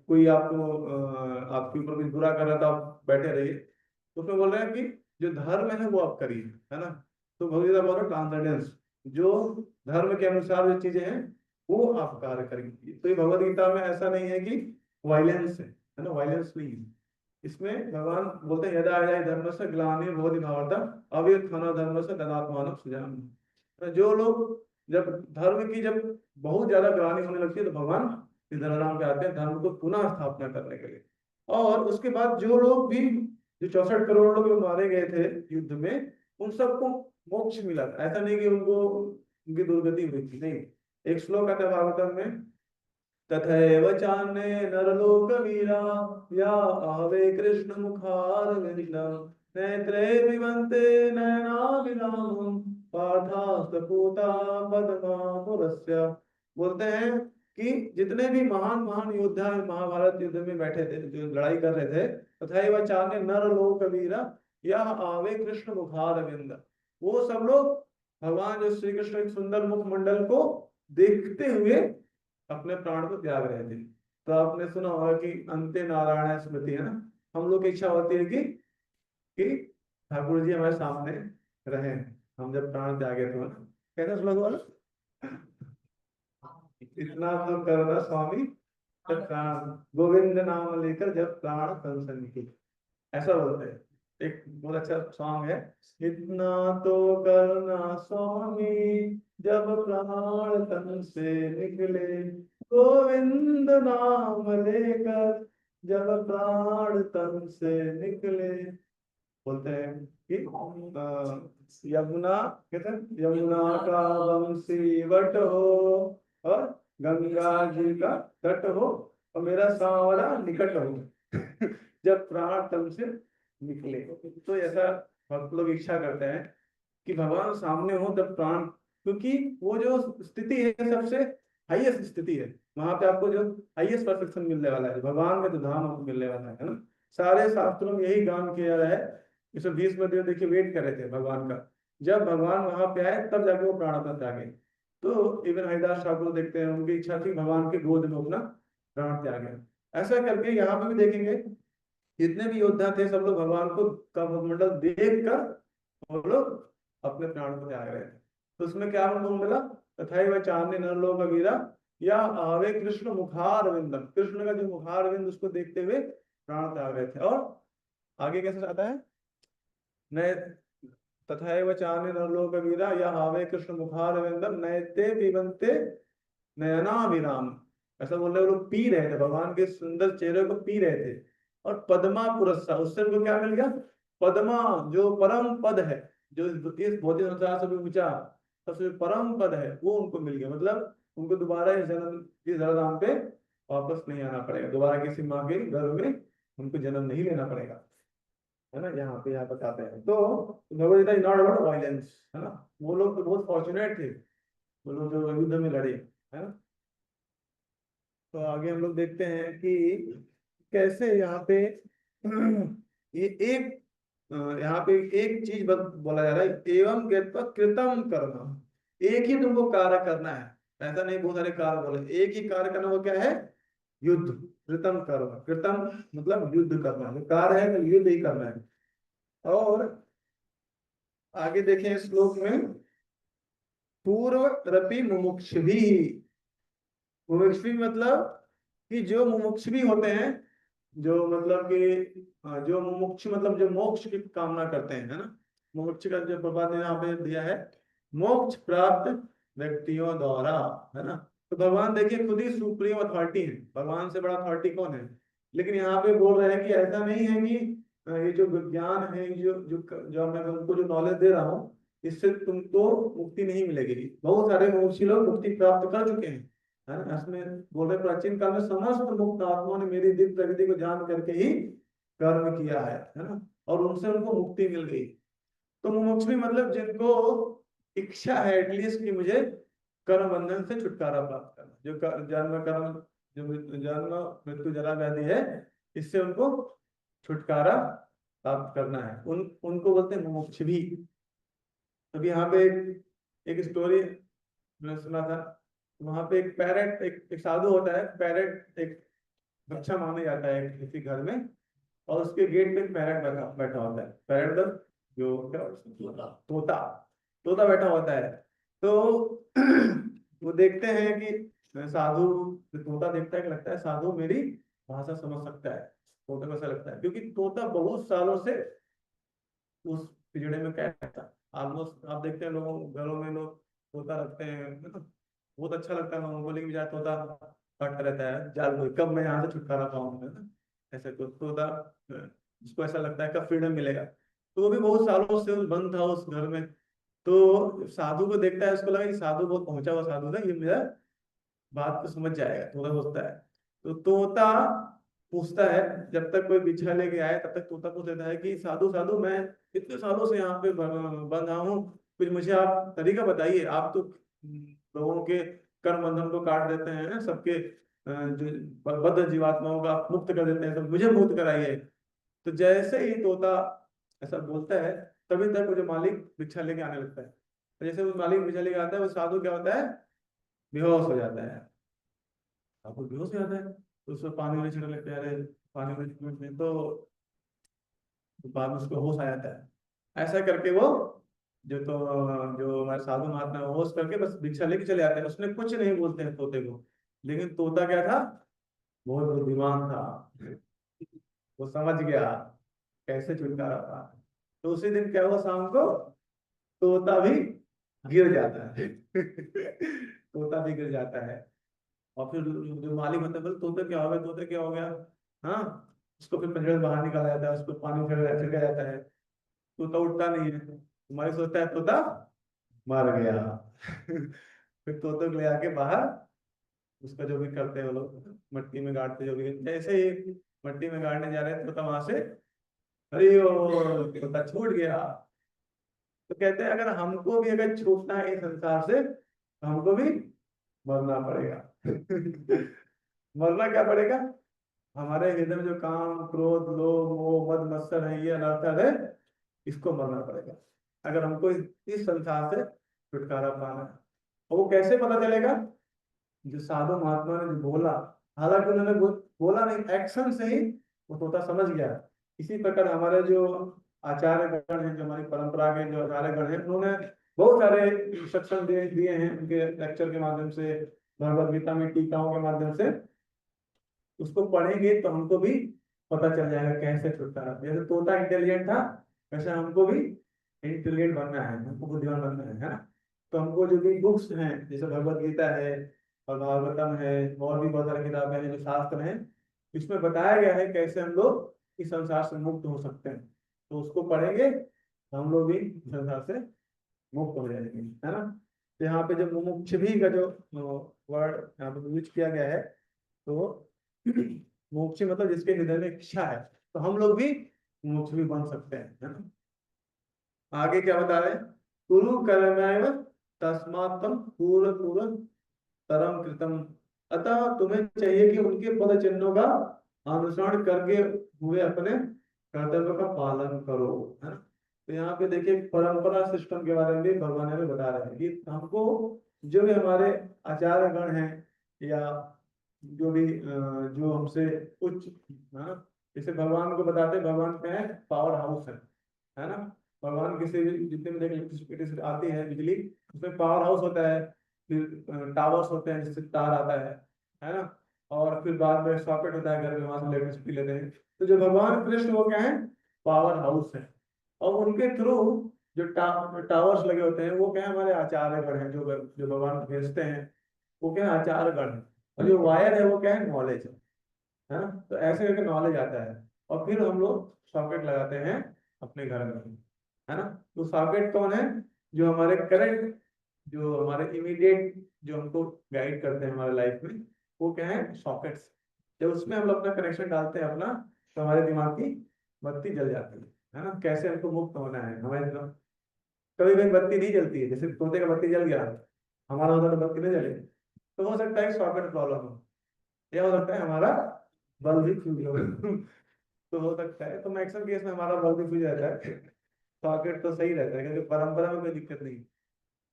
कोई आपको आपके ऊपर कुछ बुरा कर रहा था आप बैठे रहिए। तो उसमें बोल रहे हैं कि जो धर्म है वो आप करिए, है ना। तो भगवत अबाउट ट्रांसेंडेंस, जो धर्म के अनुसार जो चीजें हैं वो आप कार्य करेंगे। तो ये भगवत गीता में ऐसा नहीं है कि वायलेंस है ना, वायलेंस नहीं है। इसमें भगवान बोलते हैं यदा यदा धर्म से ग्लानिर्भवति भारत अभ्युत्थानो धर्म से तदात्मानं सृजामि। तो जो लोग जब धर्म की जब बहुत ज्यादा ग्लानि होने लगती है तो भगवान इस धराधाम पे आते हैं धर्म को पुनः स्थापना करने के लिए। और उसके बाद जो लोग भी, जो 64 करोड़ लोग जो मारे गए थे युद्ध में, उन सबको मोक्ष मिला था। ऐसा नहीं कि उनको उनकी दुर्गति हुई थी, नहीं। एक श्लोक आता है भागवतम में, तथैव चान्ये नरलोकवीरा या आहवे कृष्ण मुखारविंदं नेत्रे विवन्ते नयनाभिरामं पार्थास्तपूता पद्मापुरस्य। बोलते हैं कि जितने भी महान महान योद्धा महाभारत युद्ध में बैठे थे, जो लड़ाई कर रहे थे, तथैव चान्ये नरलोकवीरा या आवे कृष्ण मुखारविंद, वो सब लोग भगवान जो श्री कृष्ण एक सुंदर मुखमंडल को देखते हुए अपने प्राण को त्याग रहे थे। तो आपने सुना होगा कि अंते नारायण स्मृति, है ना। हम लोग की इच्छा होती है कि ठाकुर जी हमारे सामने रहे, हम जब प्राण त्यागे तो, ना। कैसा श्लोक वाला, इतना तो करना स्वामी जब प्राण, गोविंद नाम लेकर जब प्राण तन से निकले, ऐसा बोलते हैं। एक बहुत अच्छा सॉन्ग है, इतना तो करना स्वामी जब प्राण तन से निकले, गोविंद नाम लेकर जब प्राण तन से निकले। बोलते हैं कि यमुना, कहते हैं यमुना का वंशी वट हो और गंगा जी का तट हो और मेरा सांवरा निकट हो जब प्राण तन से निकले। तो ऐसा भक्त लोग इच्छा करते हैं कि भगवान सामने हो तब प्राण, क्योंकि वो जो स्थिति है सबसे हाईएस्ट स्थिति है, वहां पे आपको जो हाईएस्ट परफेक्शन मिलने वाला है, भगवान में तो धाम आपको मिलने वाला है ना। सारे शास्त्रों में यही गान किया जा रहा है। 120 में देखिए वेट कर रहे थे भगवान का, जब भगवान वहां पे आए तब जाके वो प्राण अपना त्यागे। तो इवन हरिदास ठाकुर देखते हैं, उनकी इच्छा थी भगवान के गोद में अपना प्राण त्यागे। ऐसा करके यहाँ पे भी देखेंगे जितने भी योद्धा थे सब लोग भगवान को का मुखमंडल देख कर वो लोग अपने प्राण को त्याग रहे थे। तो उसमें क्या हमको मिला, तथैव चान्य नरलोक वीरा या आवे कृष्ण मुखार विंदम, कृष्ण का जो मुखार विंद उसको देखते हुए प्राण त्याग रहे थे। और आगे कैसे आता है, नए तथैव चान्य नरलोक वीरा या आवे कृष्ण मुखार विंदम नयते पिबन्ते नयना विराम। ऐसा बोल रहे वो लोग पी रहे थे, भगवान के सुंदर चेहरे को पी रहे थे। और पद्मा पुरस्सा, उससे उनको क्या मिल गया, पद्मा जो परम पद है, जो इस भौतिक संसार से भी ऊंचा सबसे परम पद है, वो उनको मिल गया। मतलब उनको दोबारा इस जन्म इस धराधाम पे वापस नहीं आना पड़ेगा, दोबारा किसी माँ के गर्भ में उनको जन्म नहीं लेना पड़ेगा, है ना। यहाँ बताते हैं तो Bhagavad Gita is not about violence, है ना। वो लोग तो बहुत फॉर्चुनेट थे, वो लोग जो युद्ध में लड़े, है ना। तो आगे हम लोग देखते हैं कि कैसे यहाँ पे ये एक यहाँ पे एक चीज बोला जा रहा है, एवं ज्ञात्वा कृतम कर्म, एक ही तुमको कार्य करना है। ऐसा नहीं बहुत सारे कार्य बोले, एक ही कार्य करना, वो क्या है, युद्ध। कृतम कर्म, कृतम मतलब युद्ध करना, जो कार्य है तो युद्ध ही करना है। और आगे देखें श्लोक में, पूर्व रपि मुमुक्ष भी, मुमुक्षु मतलब कि जो मुमुक्षु भी होते हैं, जो मतलब कि जो मुमुक्षु मतलब जो मोक्ष की कामना करते हैं, है ना। मोक्ष का जो प्रभाव ने यहाँ पे दिया है, मोक्ष प्राप्त व्यक्तियों द्वारा, है ना। तो भगवान देखिए खुद ही सुप्रीम अथॉरिटी है, भगवान से बड़ा अथॉरिटी कौन है। लेकिन यहाँ पे बोल रहे हैं कि ऐसा नहीं है कि ये जो विज्ञान है, जो जो जो मैं तुमको जो नॉलेज दे रहा हूँ, इससे तुमको मुक्ति नहीं मिलेगी। बहुत सारे मोक्षी लोग मुक्ति प्राप्त कर चुके हैं, है ना। इसमें बोल रहे प्राचीन काल में समस्त मुक्त आत्माओं ने मेरी दिव्य प्रकृति को जान करके ही कर्म किया है ना, और उनसे उनको मुक्ति मिल गई। तो मुमुक्ष भी मतलब जिनको इच्छा है एटलीस्ट कि मुझे कर्म बंधन से छुटकारा प्राप्त करना, जो जन्म कर्म जो जन्म मृत्यु जरा व्याधि है, इससे उनको छुटकारा प्राप्त करना है, उनको बोलते हैं मुमुक्ष भी। अभी यहाँ पे एक स्टोरी मैंने सुना था, वहां पे एक पैरेट, एक साधु होता है, पैरेट एक बच्चा माना जाता है किसी घर में, और उसके गेट पे एक पैरेट बैठा बैठा होता है। पैरेट मतलब जो क्या, तोता, तोता बैठा होता है। तो वो देखते हैं कि साधु, तोता देखता है कि लगता है साधु मेरी भाषा समझ सकता है। तोते को ऐसा लगता है क्योंकि तोता बहुत सालों से उस पिंजड़े में कैद था। ऑलमोस्ट आप देखते हैं लोगों घरों में लोग तोता रखते हैं, मतलब बहुत अच्छा लगता है लोगों को, लेकिन बेचारा तोता काटता रहता है जाल में, कब मैं यहाँ से छुटकारा पाऊंगा, है ना। ऐसे तो तोता जिसको ऐसा लगता है कब फ्रीडम मिलेगा, तो वो भी बहुत सालों से बंद था उस घर में। तो साधु को देखता है, उसको लगा कि साधु बहुत पहुंचा हुआ साधु था, ये मेरा बात को समझ जाएगा, तोता सोचता है। तो तोता पूछता है, जब तक कोई बिछा लेके आए तब तक तोता पूछ लेता है कि साधु साधु मैं इतने सालों से यहाँ पे बंधा हूँ, कुछ मुझे आप तरीका बताइए। आप तो लोगों के कर्म बंधन को काट देते हैं, सबके जो बद्ध जीवात्माओं का आप मुक्त कर देते हैं, तो मुझे मुक्त कराइए। तो जैसे ही तोता ऐसा बोलता है, तभी तक वो जो मालिक भिक्षा लेके आने लगता है। तो जैसे वो मालिक भिक्षा लेके आता है, वो साधु क्या होता है, बेहोश हो जाता है। आपको बेहोश हो जाता है, तो उसमें पानी में छिड़क लगता है, अरे पानी में छिड़कने तो बाद में उसको होश आ जाता है। ऐसा करके वो जो हमारे साधु महात्मा है, वो होश करके बस भिक्षा लेके चले जाते हैं, उसने कुछ नहीं बोलते हैं तोते को। लेकिन तोता क्या था, बहुत बुद्धिमान था, वो समझ गया कैसे छुटकारा पा। तो उसी दिन क्या हुआ, शाम को तोता भी गिर जाता है तोता भी गिर जाता है। और फिर जो मालिक होता है बोले तोते क्या हो गया, तोते क्या हो गया, हाँ। उसको फिर पिंजरे से बाहर निकाला जाता है, उसको पानी में छिड़का जाता है। तोता उठता नहीं है, हमारी सोचता है तोता मर गया। फिर तोते को ले आके बाहर, उसका जो भी करते हैं वो लोग, मट्टी में गाड़ते, जो भी जैसे ही मट्टी में गाड़ने जा रहे हैं तोता वहां से, अरे ओ तोता छूट गया। तो कहते हैं अगर हमको भी अगर छूटना है इस संसार से तो हमको भी मरना पड़ेगा। मरना क्या पड़ेगा? हमारे हृदय में जो काम क्रोध लोभ मोह मद मत्सर है, ये अनर्थ है, इसको मरना पड़ेगा अगर हमको इस संसार से छुटकारा पाना है। और वो कैसे पता चलेगा? जो साधु महात्मा ने जो बोला, हालांकि उन्होंने बोला नहीं, एक्शन से ही वो तोता समझ गया। इसी प्रकार हमारे जो आचार्य गण हैं, जो हमारी परंपरा के जो आचार्य गण हैं, उन्होंने बहुत सारे इंस्ट्रक्शन दिए दिए हैं उनके लेक्चर के माध्यम से, भगवद गीता में टीकाओं के माध्यम से। उसको पढ़ेंगे तो हमको भी पता चल जाएगा कैसे छुटकारा। जैसे तोता इंटेलिजेंट था, वैसे हमको भी इंटेलिजेंट बनना है, हमको बुद्धिमान बनना है ना। तो हमको जो भी बुक्स हैं, जैसे भगवत गीता है और भागवतम है, और भी बहुत सारी किताबें हैं जो शास्त्र हैं, इसमें बताया गया है कैसे हम लोग इस संसार से मुक्त हो सकते हैं। तो उसको पढ़ेंगे तो हम लोग भी इस संसार से मुक्त हो जाएंगे, है ना। तो यहाँ पे जो मुमुक्ष भी का जो वर्ड यहाँ पे यूज किया गया है, तो मोक्ष मतलब जिसके हृदय में इच्छा है, तो हम लोग भी मोक्ष भी बन सकते हैं, है ना। आगे क्या बता रहे हैं? कुरु कर्मैव तस्मात् तम पूर्व पूर्व तरम कृतम। अतः तुम्हें चाहिए कि उनके पद चिन्हों का अनुसरण करके हुए अपने कर्तव्य का पालन करो, है ना। तो यहाँ पे देखिए परंपरा सिस्टम के बारे में भी भगवान हमें बता रहे हैं कि हमको जो भी हमारे आचार्य गण हैं, या जो भी जो हमसे उच्च, हाँ, जैसे भगवान को बताते हैं, भगवान क्या है? पावर हाउस है ना। भगवान किसी भी जितने भी देखिए इलेक्ट्रिसिटी आती है बिजली, उसमें पावर हाउस होता है, फिर टावर्स होते हैं जिससे तार आता है ना। और फिर बाद में सॉकेट होता है घर में, वहां से इलेक्ट्रिसिटी लेते हैं। तो जो भगवान कृष्ण वो क्या है? पावर हाउस है। और उनके थ्रू जो टावर्स लगे होते हैं वो क्या है? हमारे आचार्यगण हैं, जो भगवान भेजते हैं, वो क्या है? आचार्यगण है। और जो वायर है वो क्या है? नॉलेज है ना। तो ऐसे करके नॉलेज आता है, और फिर हम लोग सॉकेट लगाते हैं अपने घर में, है ना। तो सॉकेट कौन है? जो हमारे करंट, जो हमारे इमीडिएट, जो हमको गाइड करते हैं हमारे लाइफ में, वो क्या है? सॉकेट्स। जब उसमें हम लोग अपना कनेक्शन डालते हैं अपना, तो हमारे दिमाग की बत्ती जल जाती है ना। कैसे हमको मुक्त होना है हमारे दिमाग। कभी कभी बत्ती नहीं जलती है, जैसे तोते का बत्ती जल गया, हमारा उधर बत्ती नहीं जले, तो हो सकता है सॉकेट प्रॉब्लम हो, या हो सकता है हमारा बल्ब भी फ्यूज हो। तो हो सकता है, तो मैक्सिमम केस में हमारा बल्ब भी फ्यूज रहता है, सॉकेट तो सही रहता है, क्योंकि परंपरा में कोई दिक्कत नहीं।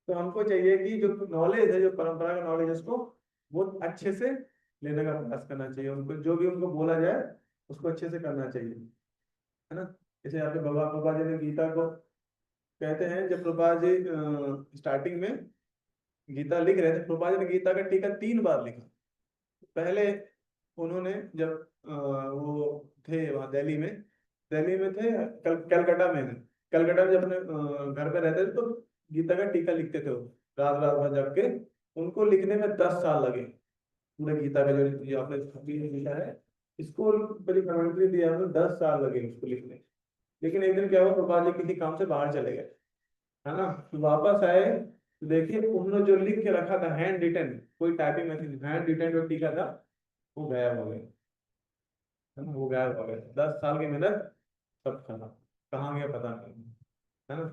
तो हमको चाहिए कि जो नॉलेज है, जो परंपरा का नॉलेज है, उसको बहुत अच्छे से लेने का प्रयास करना चाहिए। उनको जो भी उनको बोला जाए उसको अच्छे से करना चाहिए, है ना। जैसे यहाँ पे बाबा बाबा जी ने गीता को कहते हैं, जब प्रभुपाद जी स्टार्टिंग में गीता लिख रहे थे, प्रभुपाद जी ने गीता का टीका 3 बार लिखा। पहले उन्होंने जब वो थे वहाँ दिल्ली में थे, कलकत्ता में थे। कलकत्ता में जब अपने घर पे रहते थे, तो गीता का टीका लिखते थे वो, रात रात भर जग के। उनको लिखने में 10 साल लगे। पूरे गीता का जो आपने अभी लिखा है, इसको बड़ी कमेंट्री दिया है, 10 साल लगे उसको लिखने। लेकिन एक दिन क्या हुआ, प्रभुपाद जी किसी काम से बाहर चले गए, है ना। तो वापस आए तो देखिए उन्होंने जो लिख के रखा था हैंड रिटन, कोई टाइपिंग मैसेज, हैंड रिटन जो टीका था वो गायब हो गया, है ना। वो गायब हो गया, 10 साल की मेहनत सब खत्म, कहाँ गया पता नहीं, है ना।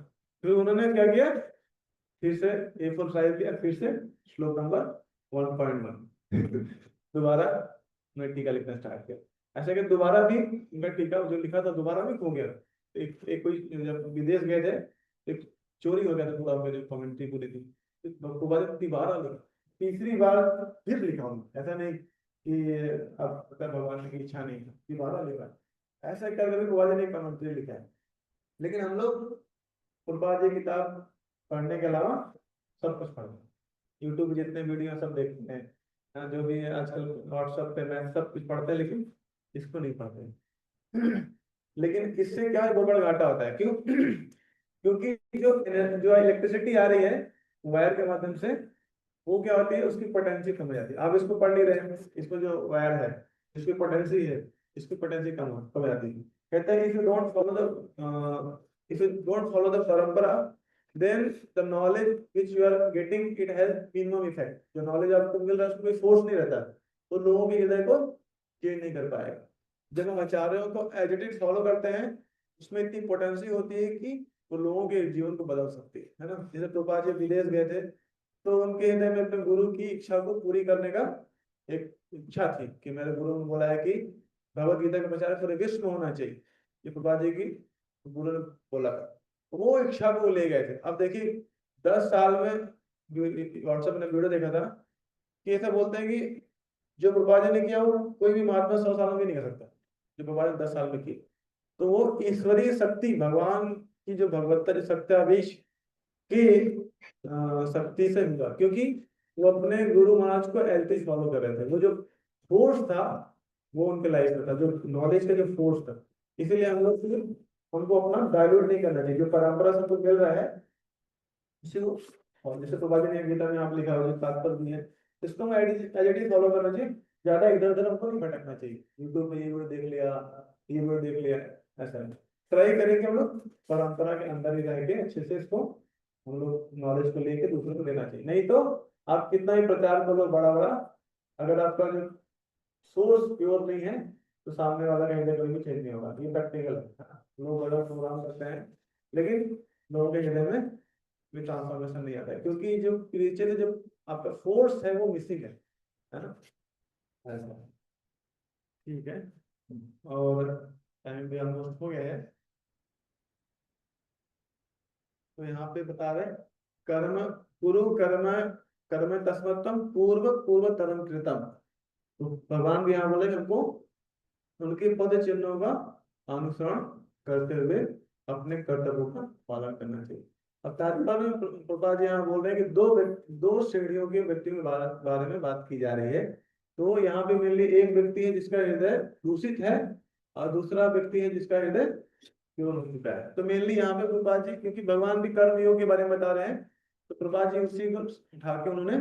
फिर उन्होंने क्या किया, फिर से A4 साइज लिया, फिर से श्लोक नंबर 1.1 दोबारा मैं टीका लिखना स्टार्ट किया। ऐसा कि दोबारा भी मैं टीका जो लिखा था दोबारा भी खो गया। एक कोई जब विदेश गए थे, एक चोरी हो गया था पूरा, मेरी कमेंट्री पूरी थी। दोबारा दोबारा लिखा, तीसरी बार फिर लिखा हूँ। ऐसा नहीं कि अब पता भगवान की इच्छा नहीं थी, दोबारा लिखा। ऐसा कर कभी भगवान ने कमेंट्री लिखा है। लेकिन हम लोग फुटबॉल की किताब पढ़ने के अलावा सब कुछ पढ़ते हैं, यूट्यूब जितने वीडियो सब देखते हैं, हाँ, जो भी आजकल व्हाट्सएप पे मैं सब कुछ पढ़ते हैं, लेकिन इसको नहीं पढ़ते। लेकिन इससे क्या है, बहुत बड़ा घाटा होता है। क्यों? क्योंकि जो इलेक्ट्रिसिटी आ रही है वायर के माध्यम से, वो क्या होती है, उसकी पोटेंसी कम हो जाती है। आप इसको पढ़ नहीं रहे हैं, इसको जो वायर है, इसकी पोटेंसी है, इसकी पोटेंसी कम हो जाती है। कहते हैं if you don't follow the If you don't follow the parampara, then the knowledge which you are getting, it has minimum effect. जो knowledge आपको मिल रहा है उसमें कोई force नहीं रहता, तो लोगों के हृदय को change नहीं कर पाएगा। जब हम आचार्यों को एज इट इज फॉलो करते हैं, उसमें इतनी पोटेंसी होती है कि वो लोगों के जीवन को बदल सकती है ना। जैसे प्रभुपाद जी विदेश गए थे, तो उनके हृदय में अपने गुरु की इच्छा को पूरी करने का एक इच्छा थी कि मेरे गुरु ने बोला है कि भगवत गीता का प्रचार पूरे विश्व में होना चाहिए, ये प्रभुपाद जी की गुरु ने बोला था। वो इच्छा को ले गए थे। अब देखिए 10 साल में, व्हाट्सएप में वीडियो देखा था कि ऐसा बोलते हैं कि जो प्रभुपाद जी ने किया वो कोई भी महात्मा 100 सालों में नहीं कर सकता, जो प्रभुपाद जी 10 साल में की। तो वो ईश्वरीय शक्ति, भगवान की जो भगवत्तर सत्याधीश की शक्ति से हुआ, क्योंकि वो अपने गुरु महाराज को एल्टिस फॉलो कर रहे थे। वो जो फोर्स था वो उनके लाइफ में था, जो नॉलेज का जो फोर्स था। इसीलिए हम लोग उनको अपना डायल्यूट नहीं करना चाहिए। जो परंपरा से हमको मिल रहा है इसी को, और जैसे प्रभुपाद जी ने गीता में आप लिखा हो, जो तात्पर्य दिए हैं, इसको हम एज फॉलो करना चाहिए। ज्यादा इधर उधर हमको नहीं भटकना चाहिए, यूट्यूब में ये वीडियो देख लिया, ये वीडियो देख लिया, ऐसा नहीं। ट्राई करें कि हम लोग परंपरा के अंदर ही रह के अच्छे से इसको हम लोग नॉलेज को लेके दूसरों को देना चाहिए। नहीं तो आप कितना ही प्रचार करो बड़ा बड़ा, अगर आपका जो सोर्स प्योर नहीं है तो सामने वाला का हृदय कभी भी चेंज नहीं होगा। ये प्रैक्टिकल है। लोग बड़ा प्रोग्राम करते हैं लेकिन लोगों के हृदय में भी ट्रांसफॉर्मेशन नहीं आता है, क्योंकि जो क्रिएचर है, जो आपका फोर्स है वो मिसिंग है ना। ऐसा ठीक है। और टाइम भी ऑलमोस्ट हो गया है, तो यहाँ पे बता रहे कर्म गुरु कर्म कर्म तस्मत्तम पूर्व पूर्व तरम कृतम। तो भगवान भी यहाँ बोले हमको उनके पद चिन्हों का अनुसरण करते हुए अपने कर्तव्यों का पालन करना चाहिए। अब तात्पर्य में प्रभुपाद जी यहाँ बोल रहे हैं कि दो श्रेणियों के व्यक्तियों के बारे में बात की जा रही है। तो यहाँ पे मेनली एक व्यक्ति है जिसका हृदय दूषित है, और दूसरा व्यक्ति है जिसका हृदय प्योर हो चुका है। तो मेनली यहाँ पे प्रभुपाद जी, क्योंकि भगवान भी कर्म योग के बारे में बता रहे हैं, तो प्रभुपाद जी उसी को उठा के उन्होंने,